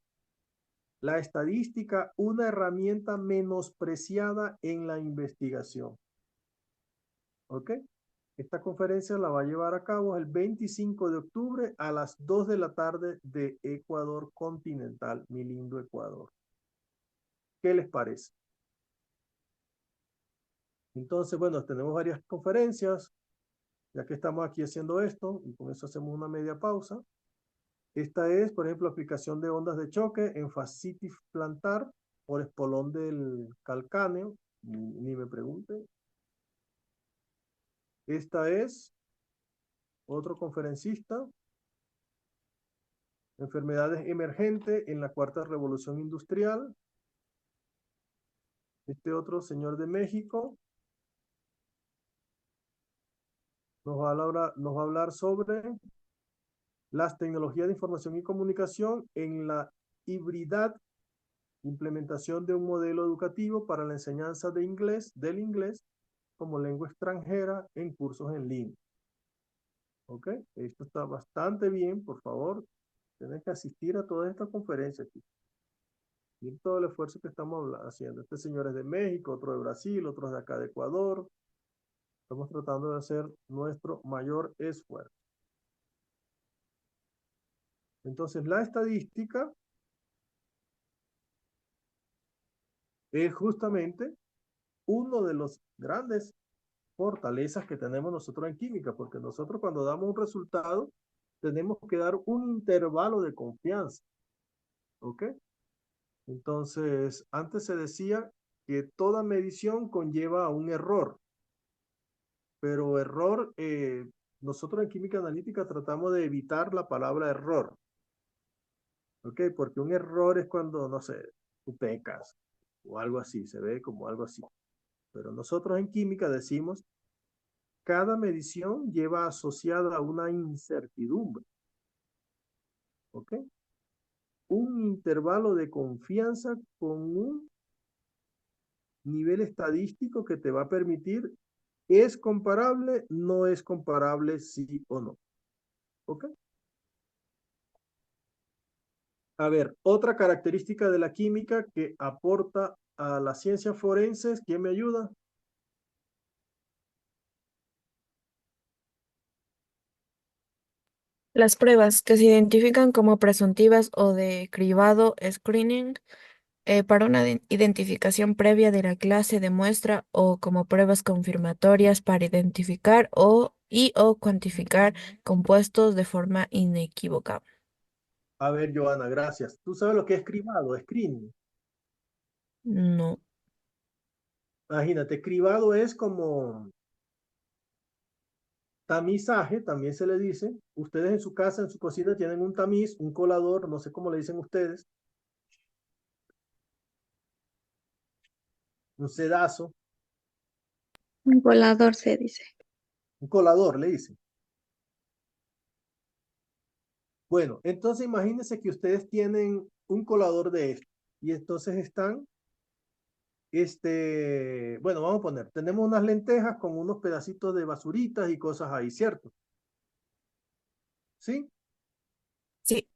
la estadística, una herramienta menospreciada en la investigación. ¿Ok? Esta conferencia la va a llevar a cabo el 25 de octubre a las 2 de la tarde de Ecuador continental, mi lindo Ecuador. ¿Qué les parece? Entonces, bueno, tenemos varias conferencias, ya que estamos aquí haciendo esto, y con eso hacemos una media pausa. Esta es, por ejemplo, aplicación de ondas de choque en fascitis plantar por espolón del calcáneo, ni me pregunten. Esta es otro conferencista, enfermedades emergentes en la cuarta revolución industrial. Este otro señor de México nos va a hablar sobre las tecnologías de información y comunicación en la hibridad, implementación de un modelo educativo para la enseñanza de del inglés como lengua extranjera en cursos en línea. ¿Ok? Esto está bastante bien, por favor. Tienes que asistir a todas estas conferencias aquí. Y todo el esfuerzo que estamos haciendo. Este señor es de México, otro de Brasil, otro de acá de Ecuador. Estamos tratando de hacer nuestro mayor esfuerzo. Entonces, la estadística es justamente uno de los grandes fortalezas que tenemos nosotros en química, porque nosotros cuando damos un resultado, tenemos que dar un intervalo de confianza. ¿Ok? Entonces, antes se decía que toda medición conlleva a un error, pero error, nosotros en química analítica tratamos de evitar la palabra error. ¿Ok? Porque un error es cuando, no sé, tú pecas o algo así, se ve como algo así. Pero nosotros en química decimos, cada medición lleva asociada a una incertidumbre. ¿Ok? Un intervalo de confianza con un nivel estadístico que te va a permitir, ¿es comparable? ¿No es comparable? Sí o no. ¿Ok? A ver, otra característica de la química que aporta a las ciencias forenses, ¿quién me ayuda? Las pruebas que se identifican como presuntivas o de cribado screening para una identificación previa de la clase de muestra o como pruebas confirmatorias para identificar o cuantificar compuestos de forma inequívoca. A ver, Joana, gracias. ¿Tú sabes lo que es cribado, screening? No. Imagínate, cribado es como tamizaje, también se le dice. Ustedes en su casa, en su cocina, tienen un tamiz, un colador, no sé cómo le dicen ustedes, un sedazo, Un colador se dice. un colador, le dicen. Bueno, entonces imagínense que ustedes tienen un colador de esto y entonces están, bueno, vamos a poner, tenemos unas lentejas con unos pedacitos de basuritas y cosas ahí, ¿cierto? ¿Sí? Sí.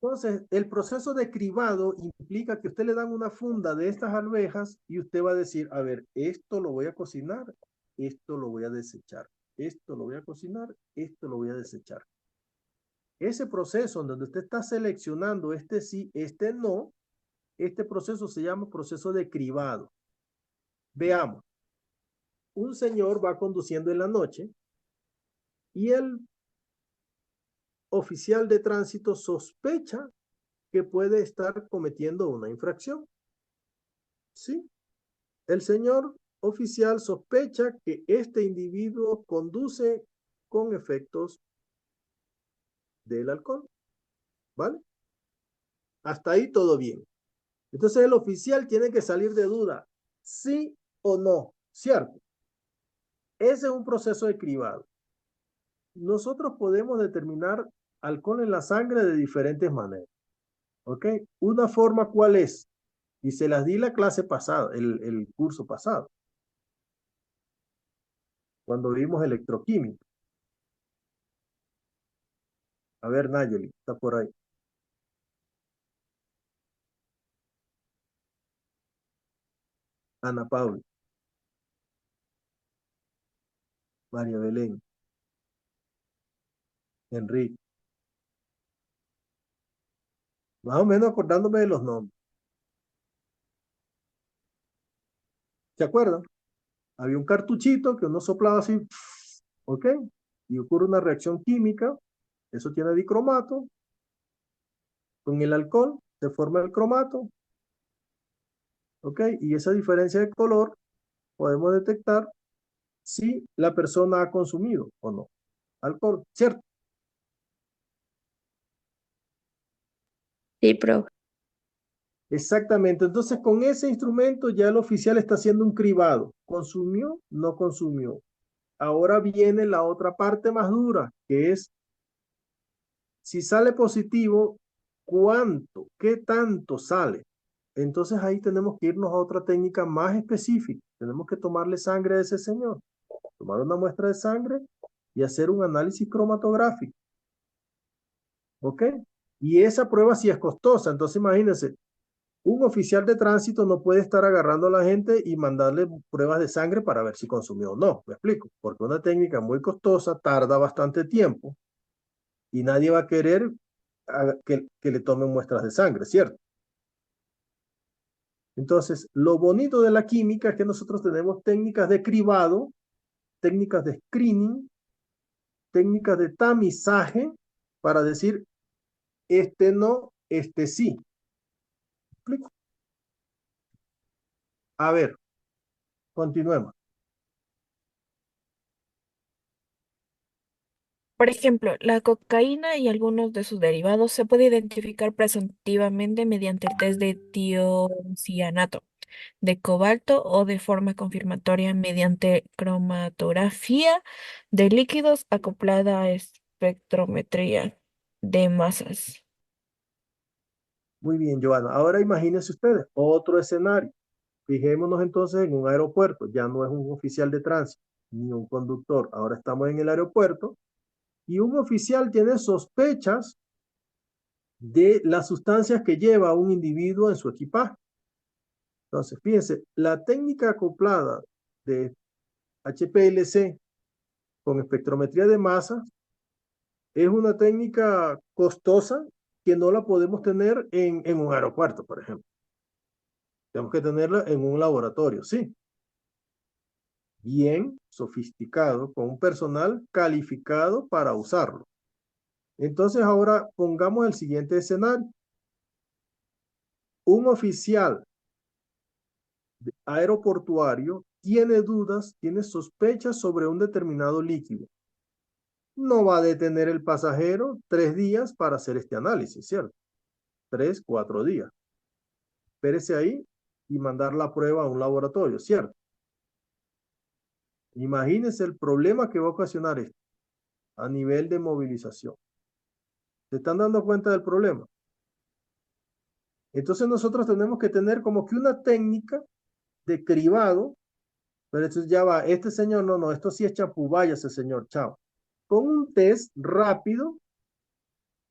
Entonces, el proceso de cribado implica que usted le dan una funda de estas arvejas y usted va a decir, a ver, esto lo voy a cocinar, esto lo voy a desechar, esto lo voy a cocinar, esto lo voy a desechar. Ese proceso en donde usted está seleccionando este sí, este no, este proceso se llama proceso de cribado. Veamos, un señor va conduciendo en la noche y el oficial de tránsito sospecha que puede estar cometiendo una infracción. ¿Sí? El señor oficial sospecha que este individuo conduce con efectos del alcohol. ¿Vale? Hasta ahí todo bien. Entonces el oficial tiene que salir de duda, sí o no, ¿cierto? Ese es un proceso de cribado. Nosotros podemos determinar alcohol en la sangre de diferentes maneras. ¿Ok? Una forma, ¿cuál es? Y se las di la clase pasada, el curso pasado, cuando vimos electroquímica. A ver, Nayeli, está por ahí. Ana Paula, María Belén, Enrique. Más o menos acordándome de los nombres. ¿Se acuerdan? Había un cartuchito que uno soplaba así, ¿ok? Y ocurre una reacción química. Eso tiene dicromato. Con el alcohol se forma el cromato, ¿ok? Y esa diferencia de color podemos detectar si la persona ha consumido o no alcohol, ¿cierto? Sí, profe. Exactamente. Entonces, con ese instrumento ya el oficial está haciendo un cribado. ¿Consumió? No consumió. Ahora viene la otra parte más dura, que es si sale positivo, ¿cuánto? ¿Qué tanto sale? Entonces ahí tenemos que irnos a otra técnica más específica. Tenemos que tomarle sangre a ese señor, tomar una muestra de sangre y hacer un análisis cromatográfico. ¿Ok? Y esa prueba sí es costosa. Entonces imagínense, un oficial de tránsito no puede estar agarrando a la gente y mandarle pruebas de sangre para ver si consumió o no. ¿Me explico? Porque una técnica muy costosa tarda bastante tiempo y nadie va a querer que le tomen muestras de sangre, ¿cierto? Entonces, lo bonito de la química es que nosotros tenemos técnicas de cribado, técnicas de screening, técnicas de tamizaje para decir, este no, este sí. ¿Me explico? A ver, continuemos. Por ejemplo, la cocaína y algunos de sus derivados se puede identificar presuntivamente mediante el test de tiocianato de cobalto o de forma confirmatoria mediante cromatografía de líquidos acoplada a espectrometría de masas. Muy bien, Joana. Ahora imagínense ustedes otro escenario. Fijémonos entonces en un aeropuerto. Ya no es un oficial de tránsito ni un conductor. Ahora estamos en el aeropuerto y un oficial tiene sospechas de las sustancias que lleva un individuo en su equipaje. Entonces, fíjense, la técnica acoplada de HPLC con espectrometría de masa es una técnica costosa que no la podemos tener en un aeropuerto, por ejemplo. Tenemos que tenerla en un laboratorio, sí, bien sofisticado, con un personal calificado para usarlo. Entonces, ahora pongamos el siguiente escenario. Un oficial aeroportuario tiene dudas, tiene sospechas sobre un determinado líquido. No va a detener el pasajero 3 días para hacer este análisis, ¿cierto? 3, 4 días. Espérese ahí y mandar la prueba a un laboratorio, ¿cierto? Imagínense el problema que va a ocasionar esto a nivel de movilización. ¿Se están dando cuenta del problema? Entonces nosotros tenemos que tener como que una técnica de cribado, pero esto ya va, este señor, no, esto sí es champú, váyase señor, chao. Con un test rápido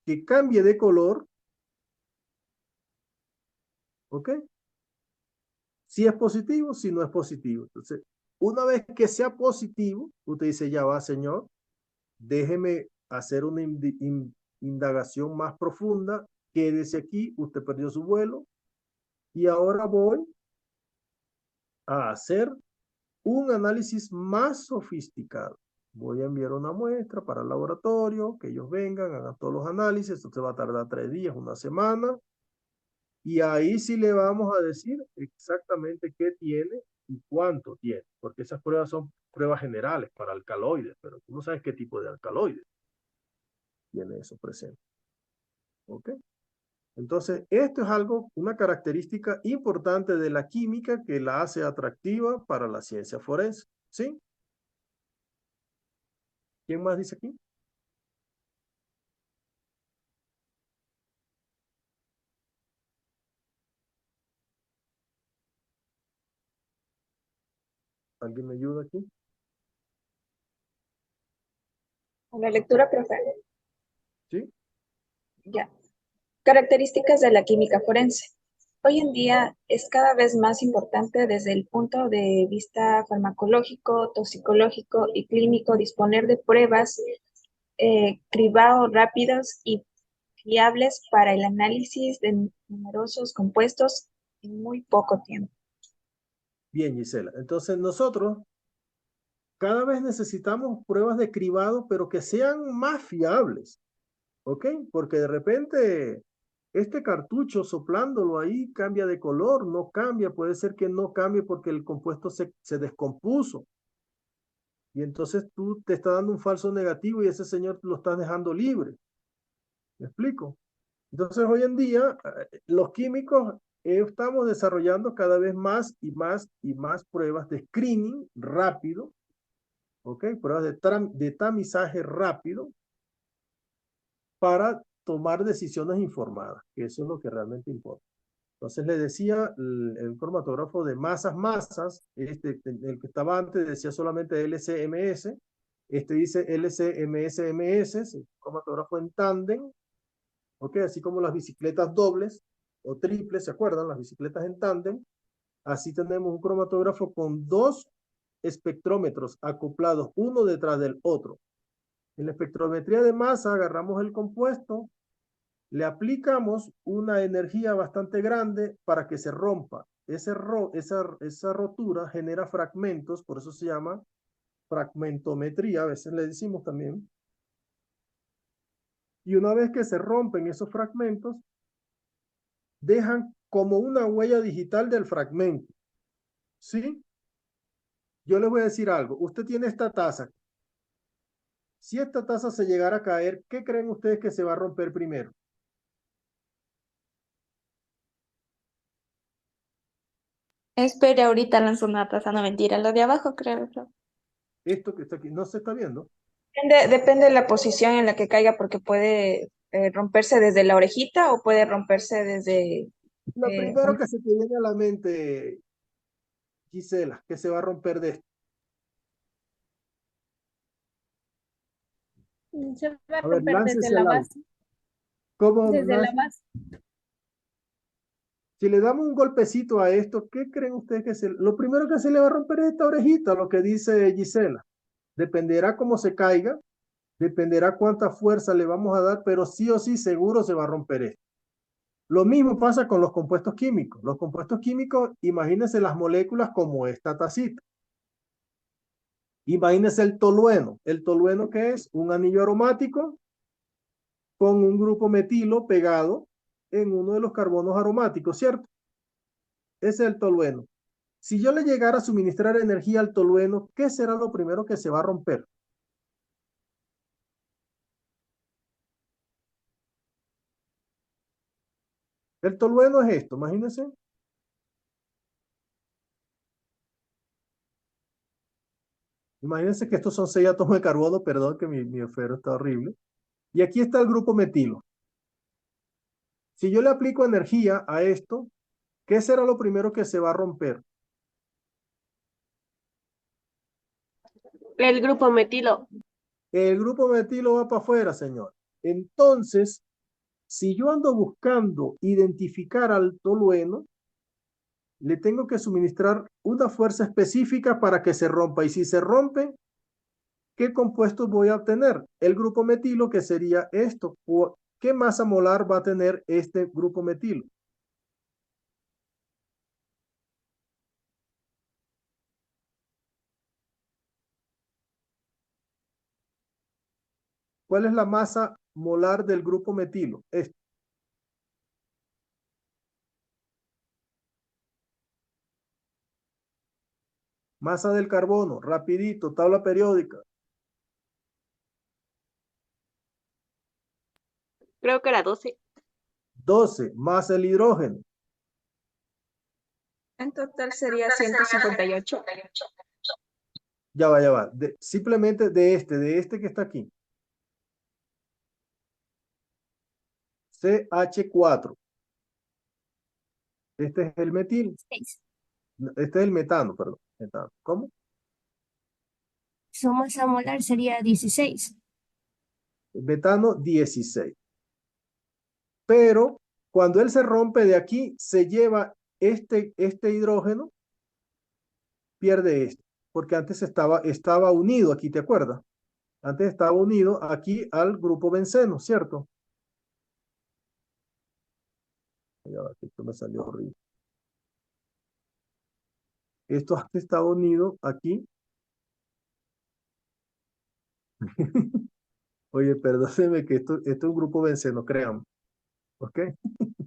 que cambie de color, ¿ok? Si es positivo, si no es positivo. Entonces, una vez que sea positivo, usted dice, ya va, señor, déjeme hacer una indagación más profunda, quédese aquí, usted perdió su vuelo, y ahora voy a hacer un análisis más sofisticado. Voy a enviar una muestra para el laboratorio, que ellos vengan, hagan todos los análisis, esto se va a tardar 3 días, una semana, y ahí sí le vamos a decir exactamente qué tiene y cuánto tiene, porque esas pruebas son pruebas generales para alcaloides, pero tú no sabes qué tipo de alcaloides tiene eso presente. ¿Ok? Entonces, esto es algo, una característica importante de la química que la hace atractiva para la ciencia forense. ¿Sí? ¿Quién más dice aquí? ¿Alguien me ayuda aquí? La lectura, profe. ¿Sí? Ya. Características de la química forense. Hoy en día es cada vez más importante desde el punto de vista farmacológico, toxicológico y clínico disponer de pruebas cribado rápidos y fiables para el análisis de numerosos compuestos en muy poco tiempo. Bien, Gisela. Entonces nosotros cada vez necesitamos pruebas de cribado, pero que sean más fiables, ¿ok? Porque de repente este cartucho soplándolo ahí cambia de color, no cambia, puede ser que no cambie porque el compuesto se descompuso. Y entonces tú te estás dando un falso negativo y ese señor lo estás dejando libre. ¿Me explico? Entonces hoy en día los químicos estamos desarrollando cada vez más y más y más pruebas de screening rápido, ¿ok? Pruebas de tamizaje rápido para tomar decisiones informadas, que eso es lo que realmente importa. Entonces le decía el cromatógrafo de masas, el que estaba antes decía solamente LCMS, este dice LCMS-MS, es el cromatógrafo en tándem, ¿ok? Así como las bicicletas dobles o triples, ¿se acuerdan? Las bicicletas en tándem. Así tenemos un cromatógrafo con dos espectrómetros acoplados uno detrás del otro. En la espectrometría de masa agarramos el compuesto, le aplicamos una energía bastante grande para que se rompa. Esa rotura genera fragmentos, por eso se llama fragmentometría, a veces le decimos también. Y una vez que se rompen esos fragmentos, dejan como una huella digital del fragmento. ¿Sí? Yo les voy a decir algo. Usted tiene esta taza. Si esta taza se llegara a caer, ¿qué creen ustedes que se va a romper primero? Espere, ahorita lanzo una taza, no mentira, lo de abajo creo. Esto que está aquí, ¿no se está viendo? Depende de la posición en la que caiga, porque puede romperse desde la orejita o puede romperse desde... Lo primero que se te viene a la mente, Gisela, que se va a romper de esto. Se va a A ver, romper desde láncese la al aire. base. ¿Cómo, Desde la Nancy? base. Si le damos un golpecito a esto, ¿qué creen ustedes que lo primero que se le va a romper es esta orejita, lo que dice Gisela? Dependerá cómo se caiga, dependerá cuánta fuerza le vamos a dar, pero sí o sí seguro se va a romper esto. Lo mismo pasa con los compuestos químicos. Los compuestos químicos, imagínense las moléculas como esta tacita. Imagínense el tolueno. El tolueno, ¿qué es? Un anillo aromático con un grupo metilo pegado en uno de los carbonos aromáticos, ¿cierto? Ese es el tolueno. Si yo le llegara a suministrar energía al tolueno, ¿qué será lo primero que se va a romper? El tolueno es esto, imagínense. Imagínense que estos son 6 átomos de carbono, perdón que mi esfero está horrible. Y aquí está el grupo metilo. Si yo le aplico energía a esto, ¿qué será lo primero que se va a romper? El grupo metilo. El grupo metilo va para afuera, señor. Entonces, si yo ando buscando identificar al tolueno, le tengo que suministrar una fuerza específica para que se rompa. Y si se rompe, ¿qué compuestos voy a obtener? El grupo metilo, que sería esto. ¿Qué masa molar va a tener este grupo metilo? ¿Cuál es la masa molar del grupo metilo? Esto. Masa del carbono, rapidito, tabla periódica. Creo que era 12. 12, más el hidrógeno. En total sería 158. Ya va, ya va. Simplemente de este que está aquí. CH4. Este es el metil. 6. Este es el metano, perdón. Metano. ¿Cómo? Su masa molar sería 16. Metano 16. pero cuando él se rompe de aquí, se lleva este hidrógeno, pierde esto, porque antes estaba unido aquí, ¿te acuerdas? Antes estaba unido aquí al grupo benceno, ¿cierto? Ya va, que esto me salió horrible. Esto antes estaba unido aquí. Oye, perdóneme que esto es un grupo benceno, créanme. ¿Ok?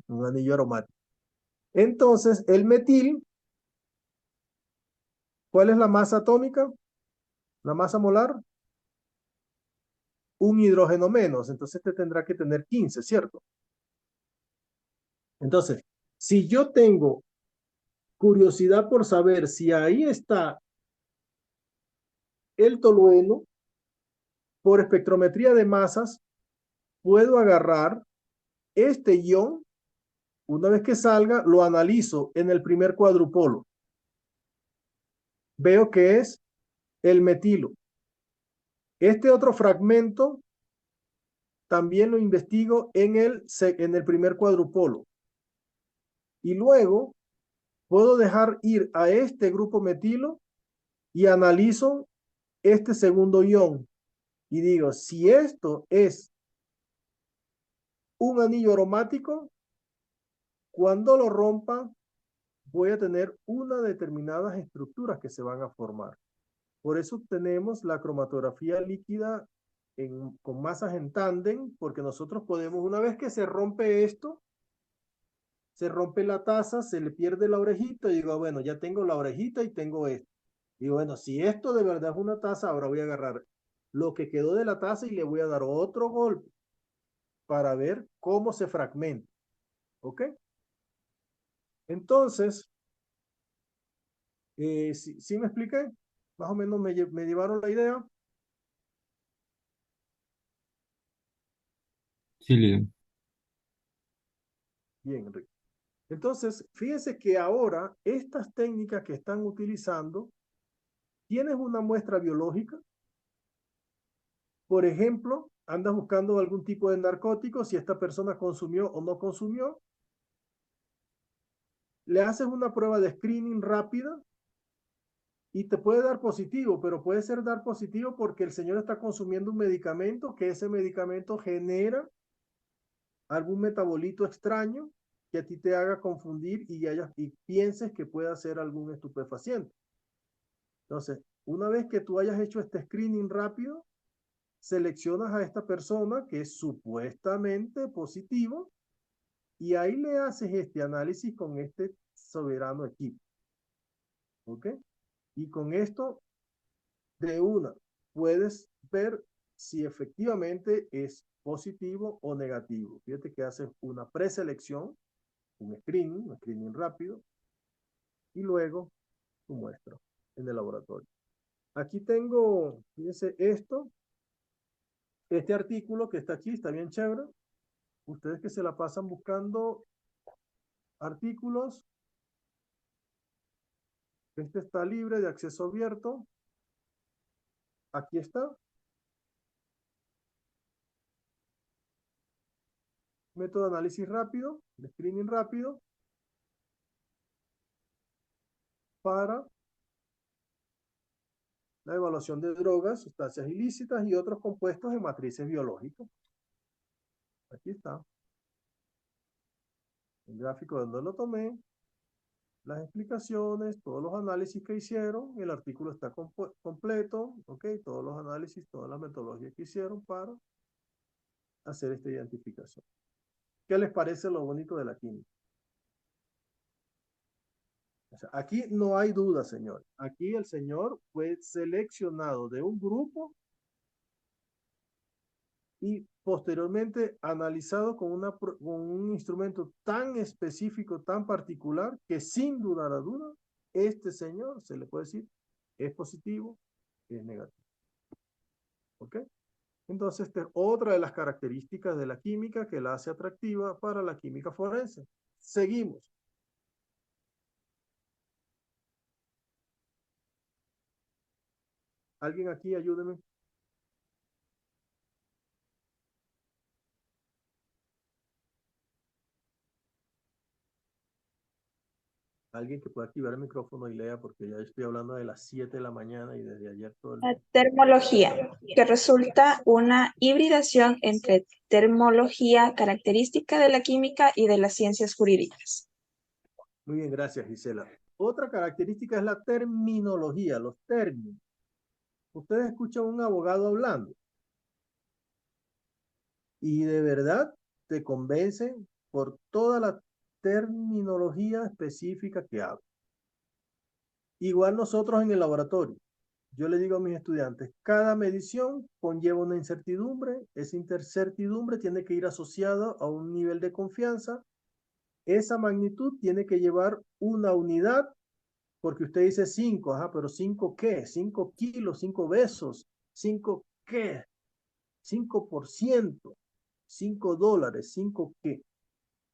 Un anillo aromático. Entonces, el metil, ¿cuál es la masa atómica? La masa molar, un hidrógeno menos. Entonces, este tendrá que tener 15, ¿cierto? Entonces, si yo tengo curiosidad por saber si ahí está el tolueno, por espectrometría de masas, puedo agarrar este ion, una vez que salga, lo analizo en el primer cuadrupolo. Veo que es el metilo. Este otro fragmento también lo investigo en el primer cuadrupolo. Y luego puedo dejar ir a este grupo metilo y analizo este segundo ion. Y digo, si esto es un anillo aromático, cuando lo rompa, voy a tener unas determinadas estructuras que se van a formar. Por eso tenemos la cromatografía líquida con masas en tándem, porque nosotros podemos, una vez que se rompe esto, se rompe la taza, se le pierde la orejita, y digo, bueno, ya tengo la orejita y tengo esto. Digo, bueno, si esto de verdad es una taza, ahora voy a agarrar lo que quedó de la taza y le voy a dar otro golpe para ver cómo se fragmenta. ¿Ok? Entonces, ¿sí me expliqué? Más o menos me llevaron la idea. Sí, líder. Bien, Enrique. Entonces, fíjense que ahora estas técnicas que están utilizando, tienes una muestra biológica, por ejemplo, andas buscando algún tipo de narcótico, si esta persona consumió o no consumió, le haces una prueba de screening rápida y te puede dar positivo, pero puede ser dar positivo porque el señor está consumiendo un medicamento, que ese medicamento genera algún metabolito extraño que a ti te haga confundir y pienses que pueda ser algún estupefaciente. Entonces, una vez que tú hayas hecho este screening rápido, seleccionas a esta persona que es supuestamente positivo y ahí le haces este análisis con este soberano equipo. ¿Ok? Y con esto, de una, puedes ver si efectivamente es positivo o negativo. Fíjate que haces una preselección, un screening rápido, y luego tu muestra en el laboratorio. Aquí tengo, fíjense esto, este artículo que está aquí, está bien chévere. Ustedes que se la pasan buscando artículos, este está libre de acceso abierto. Aquí está. Método de análisis rápido, de screening rápido, para la evaluación de drogas, sustancias ilícitas y otros compuestos en matrices biológicas. Aquí está. El gráfico donde lo tomé, las explicaciones, todos los análisis que hicieron, el artículo está completo, ¿ok? Todos los análisis, toda la metodología que hicieron para hacer esta identificación. ¿Qué les parece lo bonito de la química? O sea, aquí no hay duda, señor. Aquí el señor fue seleccionado de un grupo y posteriormente analizado con un instrumento tan específico, tan particular, que sin dudar a duda, este señor, se le puede decir, es positivo, es negativo. ¿Ok? Entonces, esta es otra de las características de la química que la hace atractiva para la química forense. Seguimos. ¿Alguien aquí ayúdeme? Alguien que pueda activar el micrófono y lea, porque ya estoy hablando de las 7 de la mañana y desde ayer todo el La día. termología, que resulta una hibridación entre termología, característica de la química y de las ciencias jurídicas. Muy bien, gracias, Gisela. Otra característica es la terminología, los términos. Ustedes escuchan a un abogado hablando y de verdad te convencen por toda la terminología específica que habla. Igual nosotros en el laboratorio. Yo le digo a mis estudiantes, cada medición conlleva una incertidumbre, esa incertidumbre tiene que ir asociada a un nivel de confianza, esa magnitud tiene que llevar una unidad, porque usted dice 5, ajá, pero 5 ¿qué? 5 kilos, 5 besos, 5 ¿qué? 5%, 5 dólares, 5 ¿qué?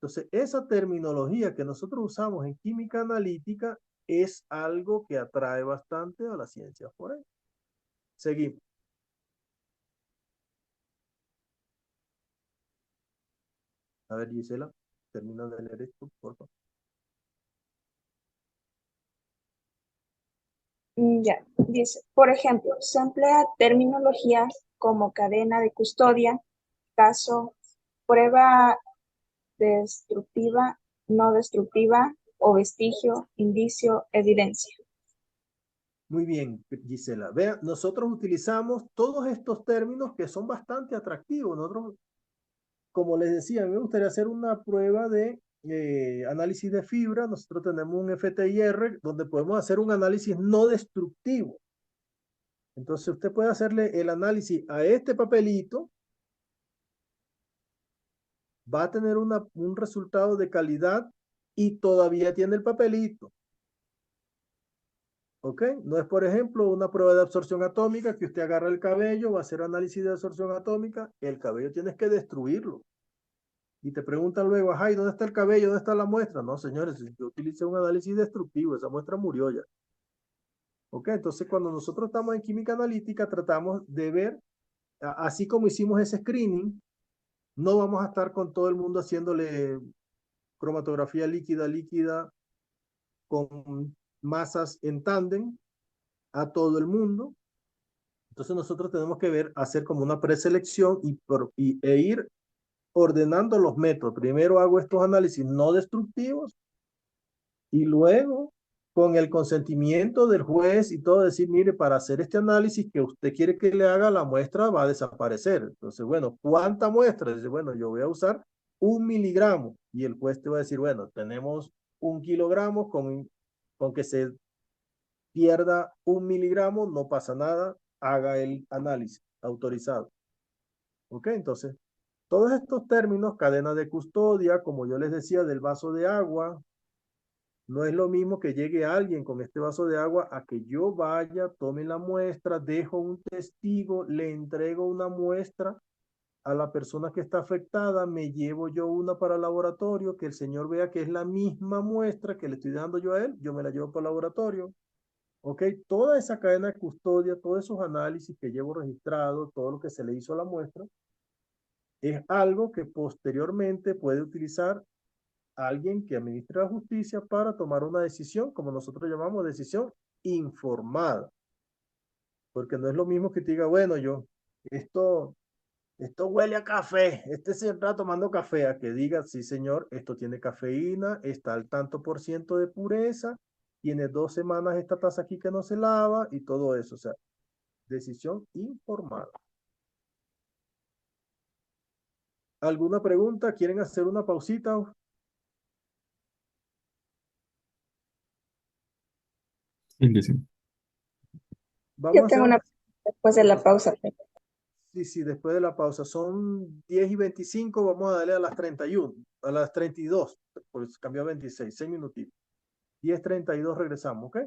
Entonces, esa terminología que nosotros usamos en química analítica es algo que atrae bastante a la ciencia forense. Seguimos. A ver, Gisela, termina de leer esto, por favor. Ya, dice, por ejemplo, se emplea terminología como cadena de custodia, caso, prueba destructiva, no destructiva o vestigio, indicio, evidencia. Muy bien, Gisela. Vea, nosotros utilizamos todos estos términos que son bastante atractivos. Nosotros, como les decía, a mí me gustaría hacer una prueba de análisis de fibra. Nosotros tenemos un FTIR donde podemos hacer un análisis no destructivo. Entonces usted puede hacerle el análisis a este papelito, va a tener un resultado de calidad y todavía tiene el papelito. ¿Ok? No es, por ejemplo, una prueba de absorción atómica que usted agarra el cabello, va a hacer análisis de absorción atómica, el cabello tienes que destruirlo. Y te preguntan luego, ajá, ¿y dónde está el cabello? ¿Dónde está la muestra? No, señores, yo utilicé un análisis destructivo, esa muestra murió ya. ¿Ok? Entonces, cuando nosotros estamos en química analítica, tratamos de ver, así como hicimos ese screening, no vamos a estar con todo el mundo haciéndole cromatografía líquida, líquida, con masas en tándem a todo el mundo. Entonces nosotros tenemos que ver, hacer como una preselección e ir ordenando los métodos. Primero hago estos análisis no destructivos y luego con el consentimiento del juez y todo decir, mire, para hacer este análisis que usted quiere que le haga, la muestra va a desaparecer. Entonces, bueno, ¿cuánta muestra? Dice, bueno, yo voy a usar 1 miligramo y el juez te va a decir, bueno, tenemos 1 kilogramo con que se pierda 1 miligramo, no pasa nada, haga el análisis autorizado. ¿Ok? Entonces, todos estos términos, cadena de custodia, como yo les decía, del vaso de agua, no es lo mismo que llegue alguien con este vaso de agua a que yo vaya, tome la muestra, dejo un testigo, le entrego una muestra a la persona que está afectada, me llevo yo una para el laboratorio, que el señor vea que es la misma muestra que le estoy dando yo a él, yo me la llevo para el laboratorio. ¿Ok? Toda esa cadena de custodia, todos esos análisis que llevo registrado, todo lo que se le hizo a la muestra, es algo que posteriormente puede utilizar alguien que administre la justicia para tomar una decisión, como nosotros llamamos decisión informada. Porque no es lo mismo que te diga, bueno, esto, esto huele a café, este se está tomando café, a que diga, sí señor, esto tiene cafeína, está al tanto por ciento de pureza, tiene 2 semanas esta taza aquí que no se lava y todo eso. O sea, decisión informada. ¿Alguna pregunta? ¿Quieren hacer una pausita? Sí, que sí. Yo Vamos a tengo hacer, una después de la pausa. sí, sí, después de la pausa. Son 10:25, vamos a darle a las 31, a las 32, pues cambió a 26, 6 minutitos. 10:32 regresamos, ¿ok?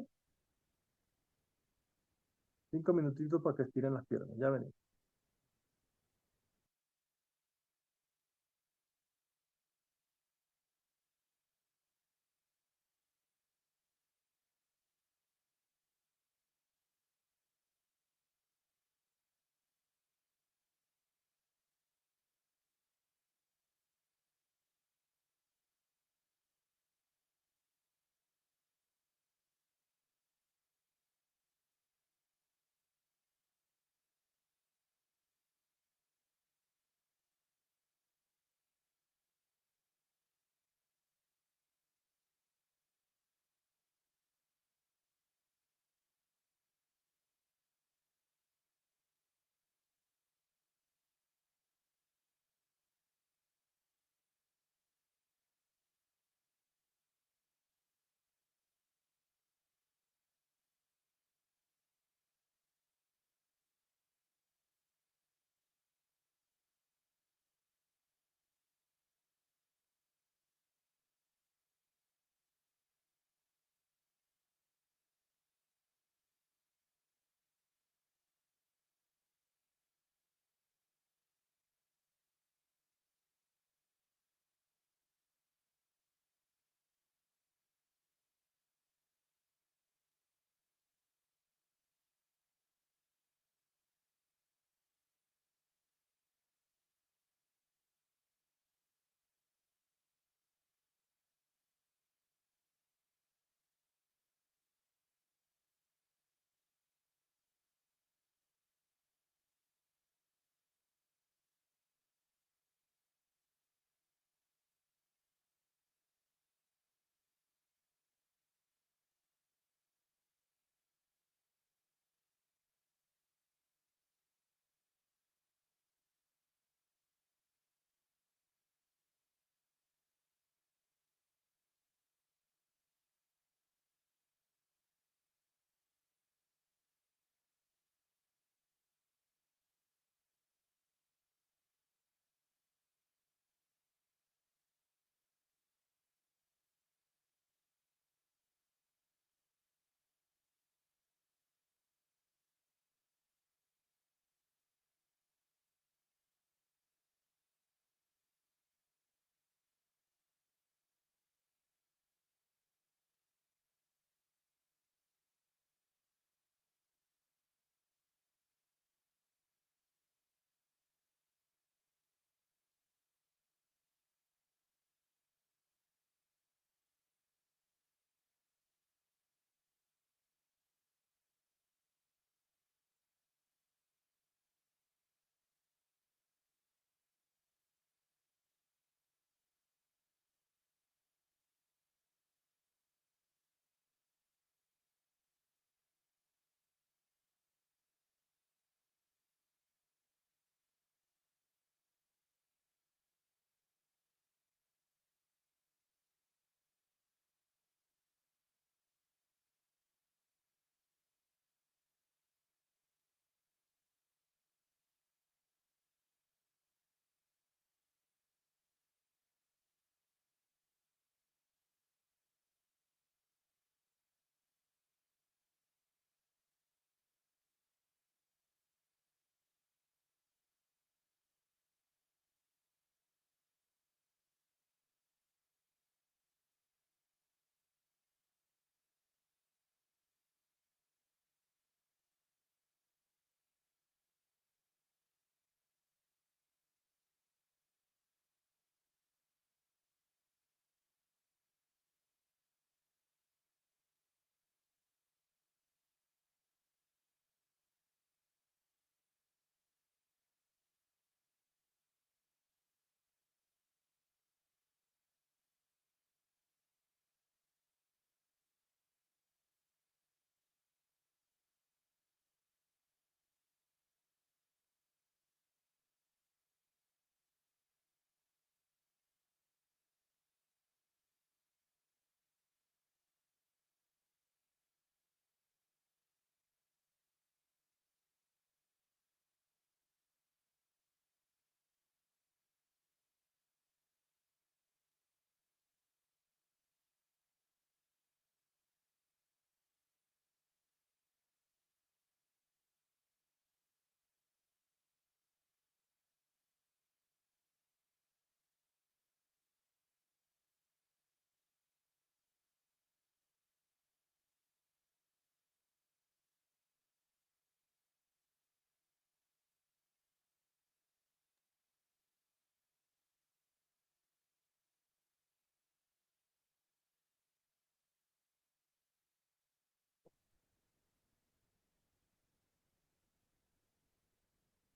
5 minutitos para que estiren las piernas, ya venimos.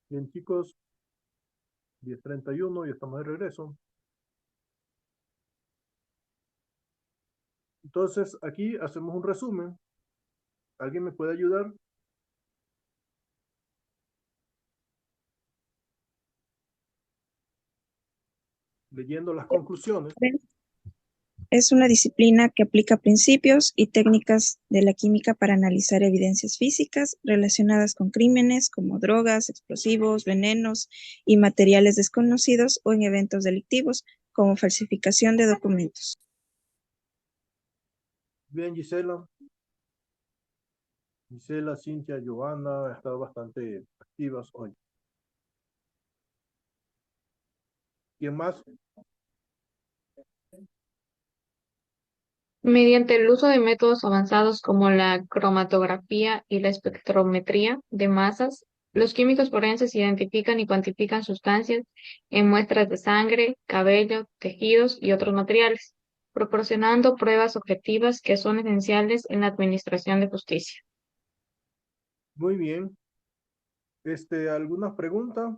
Bien, chicos, 10:31, ya estamos de regreso. Entonces, aquí hacemos un resumen. ¿Alguien me puede ayudar? Leyendo las conclusiones. Es una disciplina que aplica principios y técnicas de la química para analizar evidencias físicas relacionadas con crímenes como drogas, explosivos, venenos y materiales desconocidos o en eventos delictivos como falsificación de documentos. Bien, Gisela. Gisela, Cintia, Giovanna, han estado bastante activas hoy. ¿Quién más? Mediante el uso de métodos avanzados como la cromatografía y la espectrometría de masas, los químicos forenses identifican y cuantifican sustancias en muestras de sangre, cabello, tejidos y otros materiales, proporcionando pruebas objetivas que son esenciales en la administración de justicia. Muy bien. ¿Alguna pregunta?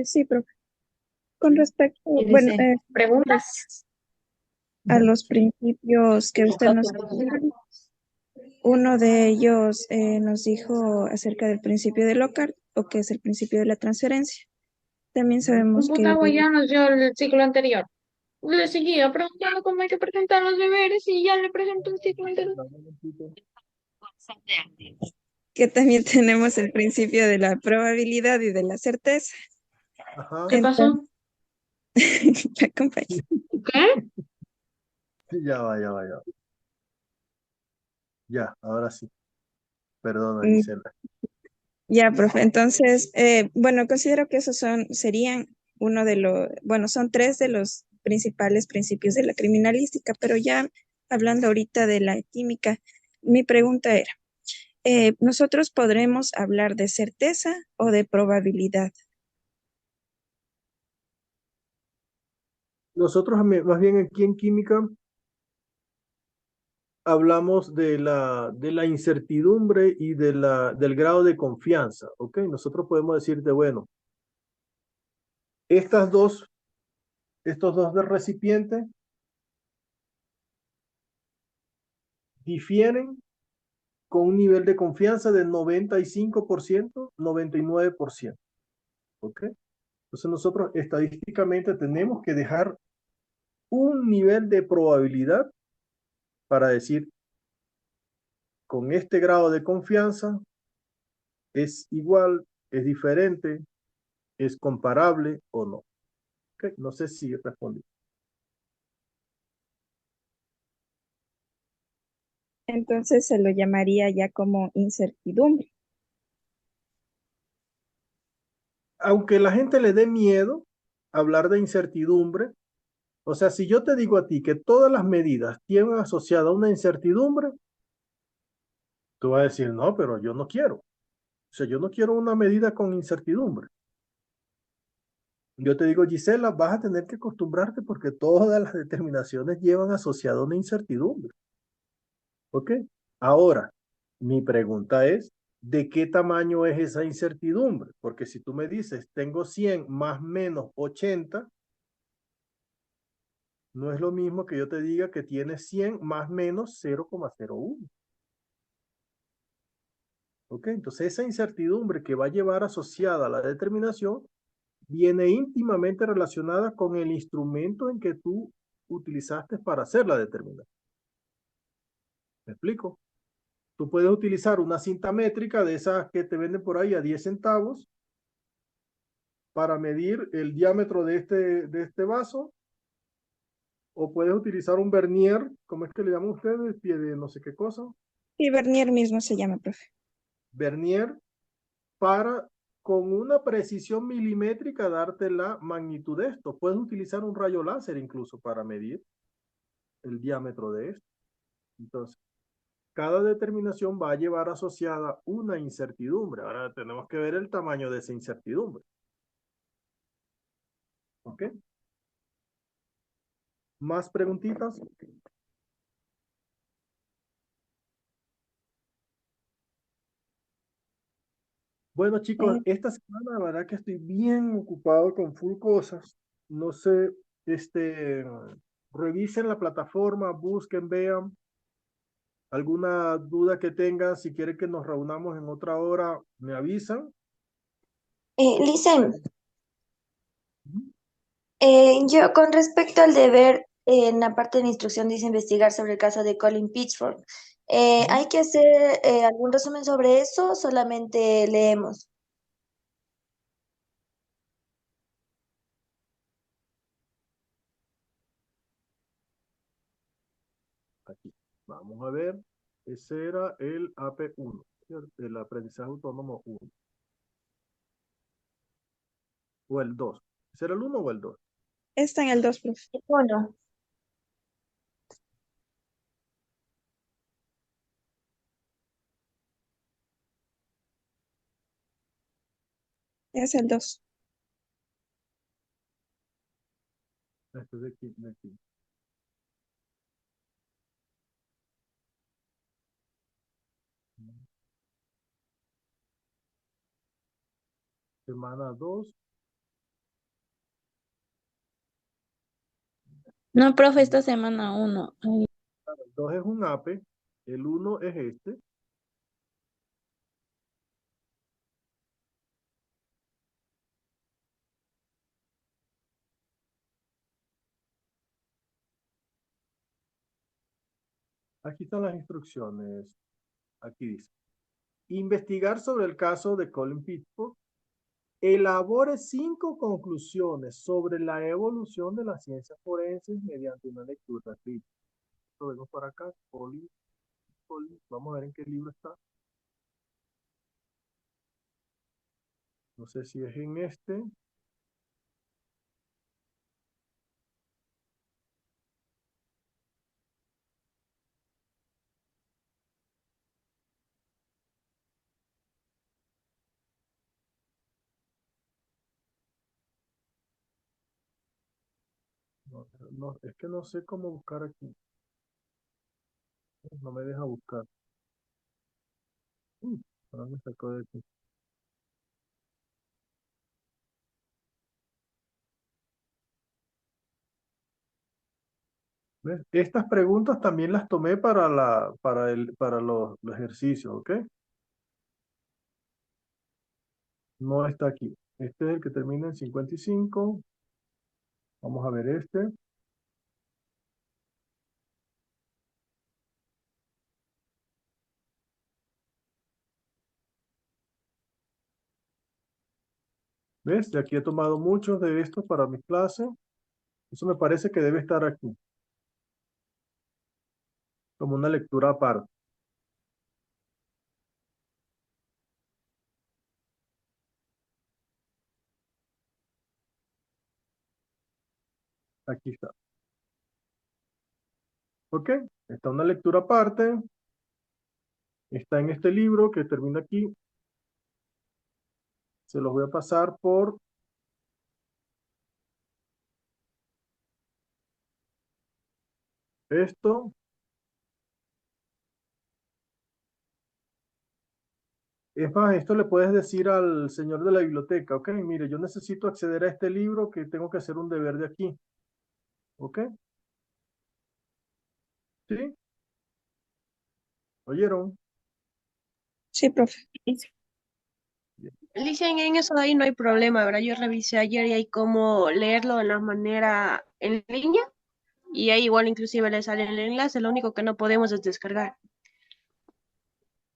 Sí, profe. Con respecto, Y bueno, dice, ¿preguntas? a los principios que usted nos dio, uno de ellos nos dijo acerca del principio de Lockhart, o que es el principio de la transferencia. También sabemos que Gustavo ya nos dio el ciclo anterior. Le seguía preguntando cómo hay que presentar los deberes y ya le presentó el ciclo anterior. también tenemos el principio de la probabilidad y de la certeza. Ajá. ¿Qué pasó? La compañía. ¿Qué? Ya va, ya va, ya va. Ya, ahora sí. Perdona, Mm, Gisela. Ya, profe. Entonces, bueno, considero que esos serían uno de los, bueno, son tres de los principales principios de la criminalística, pero ya hablando ahorita de la química, mi pregunta era, ¿nosotros podremos hablar de certeza o de probabilidad? Nosotros más bien aquí en química hablamos de la incertidumbre y del grado de confianza, ¿ok? Nosotros podemos decirte, bueno, estos dos del recipiente difieren con un nivel de confianza del 95%, 99%, ¿ok? Entonces nosotros estadísticamente tenemos que dejar un nivel de probabilidad para decir, con este grado de confianza es igual, es diferente, es comparable o no. ¿Okay? No sé si respondí. Entonces se lo llamaría ya como incertidumbre. Aunque la gente le dé miedo hablar de incertidumbre, o sea, si yo te digo a ti que todas las medidas tienen asociada una incertidumbre, tú vas a decir, no, pero yo no quiero. O sea, yo no quiero una medida con incertidumbre. Yo te digo, Gisela, vas a tener que acostumbrarte porque todas las determinaciones llevan asociada una incertidumbre. ¿Ok? Ahora, mi pregunta es, ¿de qué tamaño es esa incertidumbre? Porque si tú me dices, tengo 100 más menos 80, no es lo mismo que yo te diga que tienes 100 más menos 0,01. ¿Ok? Entonces esa incertidumbre que va a llevar asociada a la determinación viene íntimamente relacionada con el instrumento en que tú utilizaste para hacer la determinación. ¿Me explico? Tú puedes utilizar una cinta métrica de esas que te venden por ahí a 10 centavos para medir el diámetro de este vaso, o puedes utilizar un vernier, ¿cómo es que le llaman ustedes? Pie de no sé qué cosa. Y Bernier mismo se llama, profe. Vernier para con una precisión milimétrica darte la magnitud de esto. Puedes utilizar un rayo láser incluso para medir el diámetro de esto. Entonces, cada determinación va a llevar asociada una incertidumbre. Ahora tenemos que ver el tamaño de esa incertidumbre. ¿Ok? ¿Más preguntitas? Bueno, chicos, esta semana la verdad que estoy bien ocupado con full cosas. No sé, revisen la plataforma, busquen, vean. Alguna duda que tengan, si quieren que nos reunamos en otra hora, me avisan. Licen, Ujú. yo con respecto al deber, en la parte de la instrucción dice investigar sobre el caso de Colin Pitchford. Ujú. ¿Hay que hacer algún resumen sobre eso o solamente leemos? Aquí. Vamos a ver. Ese era el AP1, ¿cierto? El aprendizaje autónomo 1. O el 2. ¿Ese era el 1 o el 2? Está en el 2, profe. Bueno, Es el 2. Este es de aquí, de aquí. Semana 2. No, profe, esta semana 1. El 2 es un APE. El 1 es este. Aquí están las instrucciones. Aquí dice. Investigar sobre el caso de Colin Pitchford. Elabore 5 conclusiones sobre la evolución de las ciencias forenses mediante una lectura crítica. Lo vemos para acá. Vamos a ver en qué libro está. No sé si es en este. No, no, es que no sé cómo buscar aquí. No me deja buscar. Ahora me sacó de aquí. ¿Ves? Estas preguntas también las tomé para los ejercicios, ¿ok? No está aquí. Este es el que termina en 55. Vamos a ver este. ¿Ves? De aquí he tomado muchos de estos para mis clases. Eso me parece que debe estar aquí, como una lectura aparte. Aquí está. ¿Ok? Está una lectura aparte. Está en este libro que termina aquí. Se los voy a pasar por esto. Es más, esto le puedes decir al señor de la biblioteca, ok, mire, yo necesito acceder a este libro que tengo que hacer un deber de aquí, ok, ¿sí? ¿Oyeron? Sí, profe. Bien. Dicen en eso de ahí no hay problema, ¿verdad? Yo revisé ayer y hay cómo leerlo de la manera en línea y ahí igual inclusive le sale el enlace, lo único que no podemos es descargar.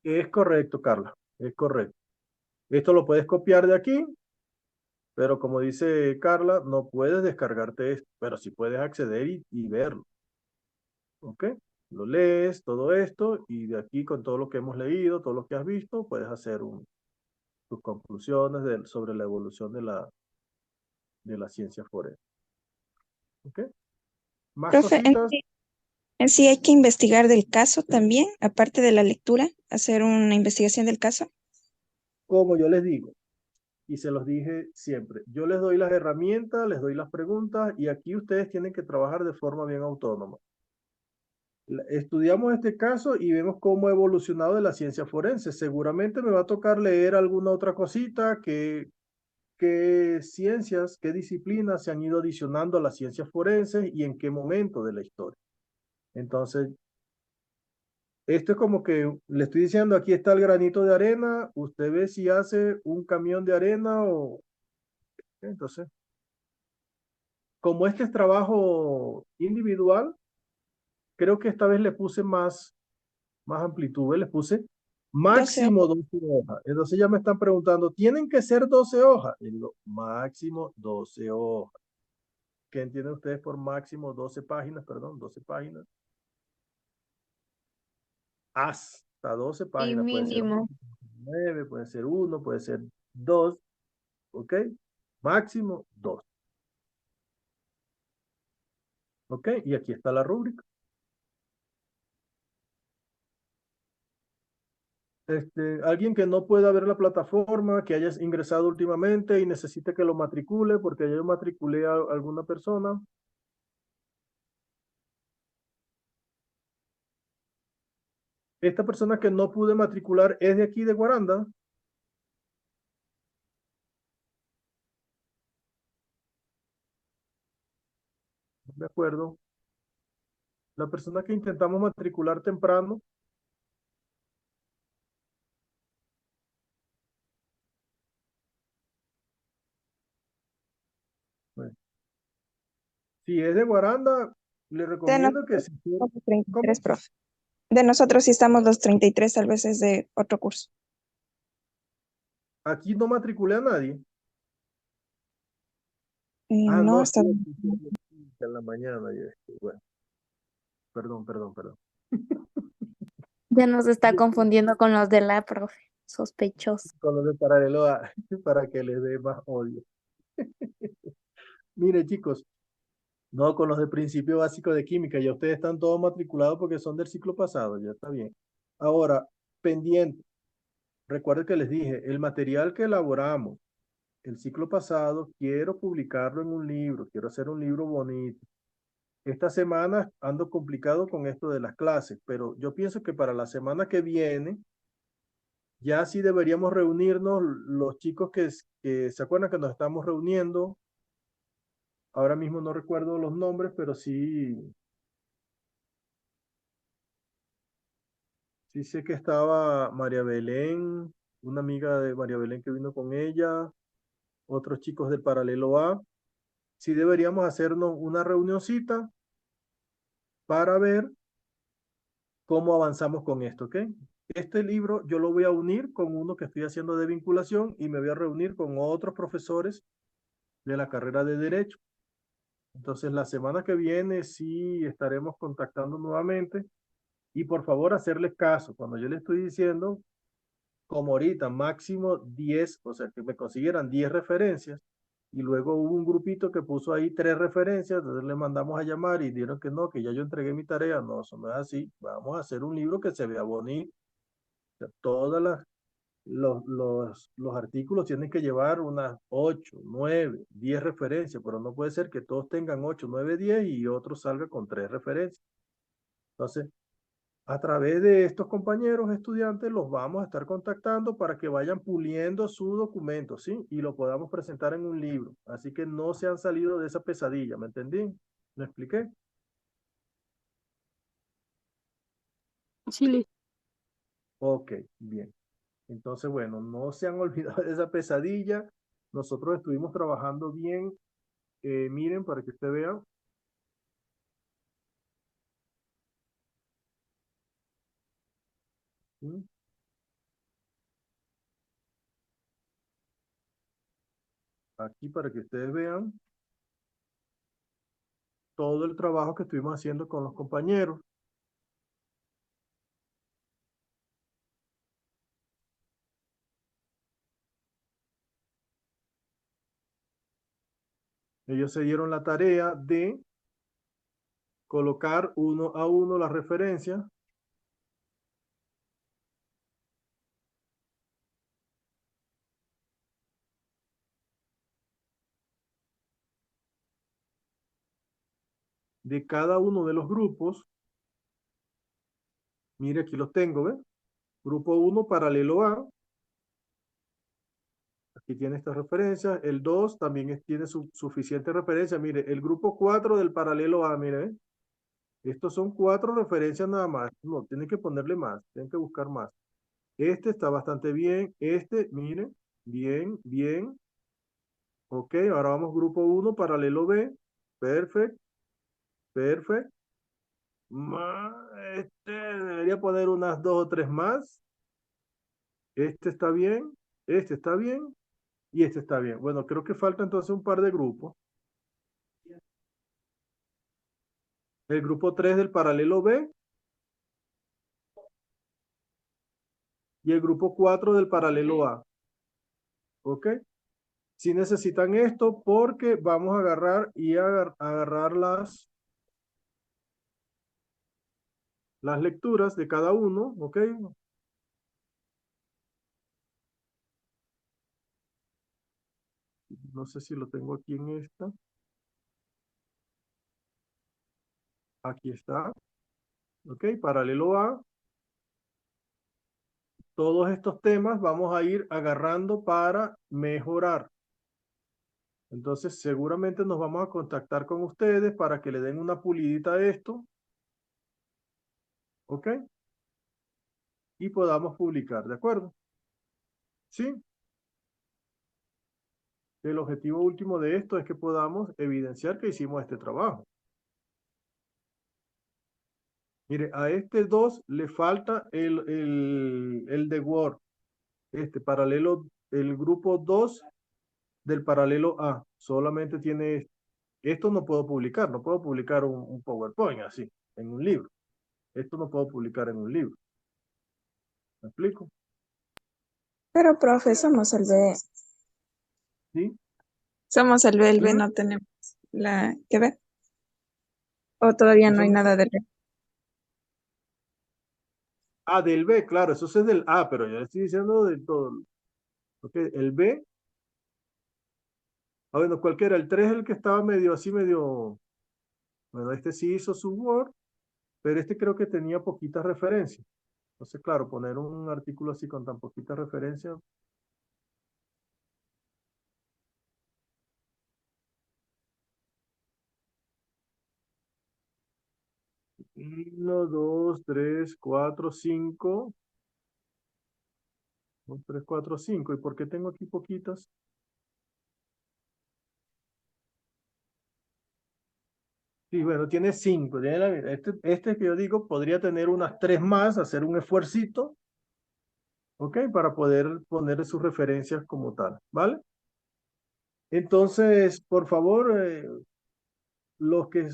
Es correcto, Carla, es correcto. Esto lo puedes copiar de aquí, pero como dice Carla, no puedes descargarte esto, pero sí puedes acceder y verlo, ok. Lo lees, todo esto, y de aquí con todo lo que hemos leído, todo lo que has visto, puedes hacer tus conclusiones sobre la evolución de la ciencia forense. ¿Ok? Más Profe, cositas. en sí hay que investigar del caso también, aparte de la lectura, hacer una investigación del caso. Como yo les digo, y se los dije siempre, yo les doy las herramientas, les doy las preguntas, y aquí ustedes tienen que trabajar de forma bien autónoma. Estudiamos este caso y vemos cómo ha evolucionado de la ciencia forense. Seguramente me va a tocar leer alguna otra cosita, qué ciencias, qué disciplinas se han ido adicionando a las ciencias forenses y en qué momento de la historia. Entonces, esto es como que le estoy diciendo, aquí está el granito de arena, usted ve si hace un camión de arena o... Entonces, como este es trabajo individual, creo que esta vez le puse más amplitud, ¿ve? Les puse 12 máximo 12 hojas. Entonces ya me están preguntando, ¿tienen que ser 12 hojas? Y digo, máximo 12 hojas. ¿Qué entienden ustedes por máximo 12 páginas? Perdón, 12 páginas. Hasta 12 Y páginas. Puede ser mínimo. 9, puede ser 1, puede ser 2. ¿Ok? Máximo 2. ¿Ok? Y aquí está la rúbrica. Alguien que no pueda ver la plataforma, que haya ingresado últimamente y necesite que lo matricule, porque yo matriculé a alguna persona. Esta persona que no pude matricular es de aquí de Guaranda. No me acuerdo. La persona que intentamos matricular temprano. Bueno, si es de Guaranda, le de recomiendo que nosotros si somos los 33, ¿cómo? profe. De nosotros sí estamos los 33, tal vez es de otro curso. Aquí no matriculé a nadie. No, No, está sí, en la mañana. Bueno, perdón. Ya nos está confundiendo con los de la profe. Sospechoso. Con los de paralelo A, para que les dé más odio. Mire, chicos, no, con los de principio básico de química, ya ustedes están todos matriculados porque son del ciclo pasado, ya está bien. Ahora, pendiente, recuerden que les dije, el material que elaboramos el ciclo pasado, quiero publicarlo en un libro, quiero hacer un libro bonito. Esta semana ando complicado con esto de las clases, pero yo pienso que para la semana que viene, ya sí deberíamos reunirnos los chicos que se acuerdan que nos estamos reuniendo. Ahora mismo no recuerdo los nombres, pero sí sé que estaba María Belén, una amiga de María Belén que vino con ella, otros chicos del paralelo A. Sí deberíamos hacernos una reunioncita para ver cómo avanzamos con esto, ¿ok? Este libro yo lo voy a unir con uno que estoy haciendo de vinculación y me voy a reunir con otros profesores de la carrera de Derecho. Entonces, la semana que viene sí estaremos contactando nuevamente y por favor hacerles caso. Cuando yo les estoy diciendo, como ahorita, máximo 10, o sea, que me consiguieran 10 referencias y luego hubo un grupito que puso ahí 3 referencias, entonces le mandamos a llamar y dijeron que no, que ya yo entregué mi tarea. No, eso no es así. Vamos a hacer un libro que se vea bonito. O sea, los artículos tienen que llevar unas 8, 9, 10 referencias, pero no puede ser que todos tengan 8, 9, 10 y otro salga con 3 referencias. Entonces, a través de estos compañeros estudiantes los vamos a estar contactando para que vayan puliendo su documento, ¿sí? Y lo podamos presentar en un libro. Así que no se han salido de esa pesadilla, ¿me entendí? ¿Me expliqué? Sí, listo. Ok, bien. Entonces, bueno, no se han olvidado de esa pesadilla. Nosotros estuvimos trabajando bien. Miren, para que usted vea. ¿Sí? Aquí para que ustedes vean todo el trabajo que estuvimos haciendo con los compañeros. Ellos se dieron la tarea de colocar uno a uno las referencias. De cada uno de los grupos Mire, aquí los tengo, ¿ves? Grupo 1, paralelo A. Aquí tiene estas referencias. El 2 también tiene suficiente referencia. Mire, el grupo 4 del paralelo A, mire, ¿ves? Estos son 4 referencias nada más. No, tienen que ponerle más, tienen que buscar más. Este está bastante bien. Este, mire, bien, bien. Ok, ahora vamos grupo 1, paralelo B. Perfecto, perfecto. Este debería poner unas 2 o 3 más. Este está bien, este está bien y este está bien. Bueno, creo que falta entonces un par de grupos. El grupo 3 del paralelo B y el grupo 4 del paralelo A. ¿Ok? Si necesitan esto porque vamos a agarrar y agarrar las lecturas de cada uno. ¿Ok? No sé si lo tengo aquí en esta. Aquí está. ¿Ok? Paralelo A. Todos estos temas vamos a ir agarrando para mejorar. Entonces, seguramente nos vamos a contactar con ustedes para que le den una pulidita a esto. ¿Ok? Y podamos publicar, ¿de acuerdo? ¿Sí? El objetivo último de esto es que podamos evidenciar que hicimos este trabajo. Mire, a este 2 le falta el de Word. Este paralelo, el grupo 2 del paralelo A. Solamente tiene esto. Esto no puedo publicar. No puedo publicar un PowerPoint así, en un libro. Esto no puedo publicar en un libro. ¿Me explico? Pero, profe, somos el B. ¿Sí? Somos el B, el B ¿Mm? no tenemos la que ver. O todavía no hay Eso- nada del B. del B, claro, eso es del A, pero yo le estoy diciendo del todo. Ok, el B, bueno, cualquiera, el 3 es el que estaba medio así, medio, bueno, este sí hizo su Word, pero este creo que tenía poquitas referencias. Entonces, claro, poner un artículo así con tan poquitas referencias. 1, 2, 3, 4, 5. 1, 3, 4, 5. ¿Y por qué tengo aquí poquitas? Sí, bueno, tiene 5. Este que yo digo podría tener unas 3 más, hacer un esfuercito, ¿ok? Para poder poner sus referencias como tal, ¿vale? Entonces, por favor, los que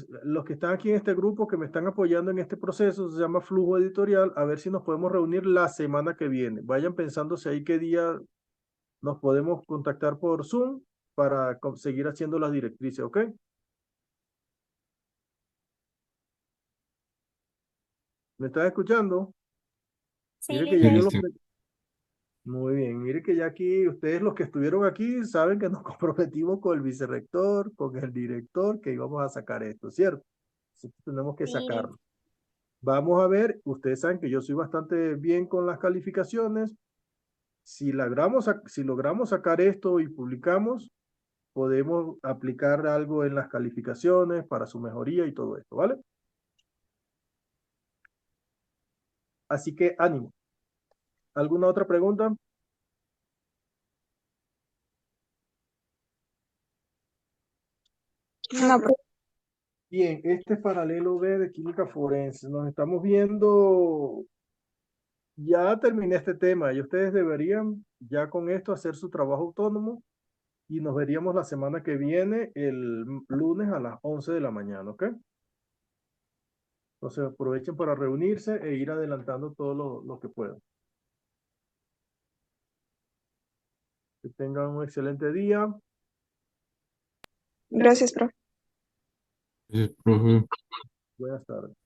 están aquí en este grupo, que me están apoyando en este proceso, se llama Flujo Editorial, a ver si nos podemos reunir la semana que viene. Vayan pensándose ahí qué día nos podemos contactar por Zoom para seguir haciendo las directrices, ¿ok? ¿Me estás escuchando? Mire que ya yo los... Listo. Muy bien, mire que ya aquí, ustedes los que estuvieron aquí saben que nos comprometimos con el vicerrector, con el director, que íbamos a sacar esto, ¿cierto? Entonces, tenemos que Sí. sacarlo. Vamos a ver, ustedes saben que yo soy bastante bien con las calificaciones. Si logramos sacar esto y publicamos, podemos aplicar algo en las calificaciones para su mejoría y todo esto, ¿vale? Así que ánimo. ¿Alguna otra pregunta? No, profe. Bien, este es paralelo B de química forense. Nos estamos viendo. Ya terminé este tema y ustedes deberían ya con esto hacer su trabajo autónomo y nos veríamos la semana que viene, el lunes a las 11 de la mañana, ¿ok? Entonces aprovechen para reunirse e ir adelantando todo lo que puedan. Que tengan un excelente día. Gracias, profe. Profe. Buenas tardes.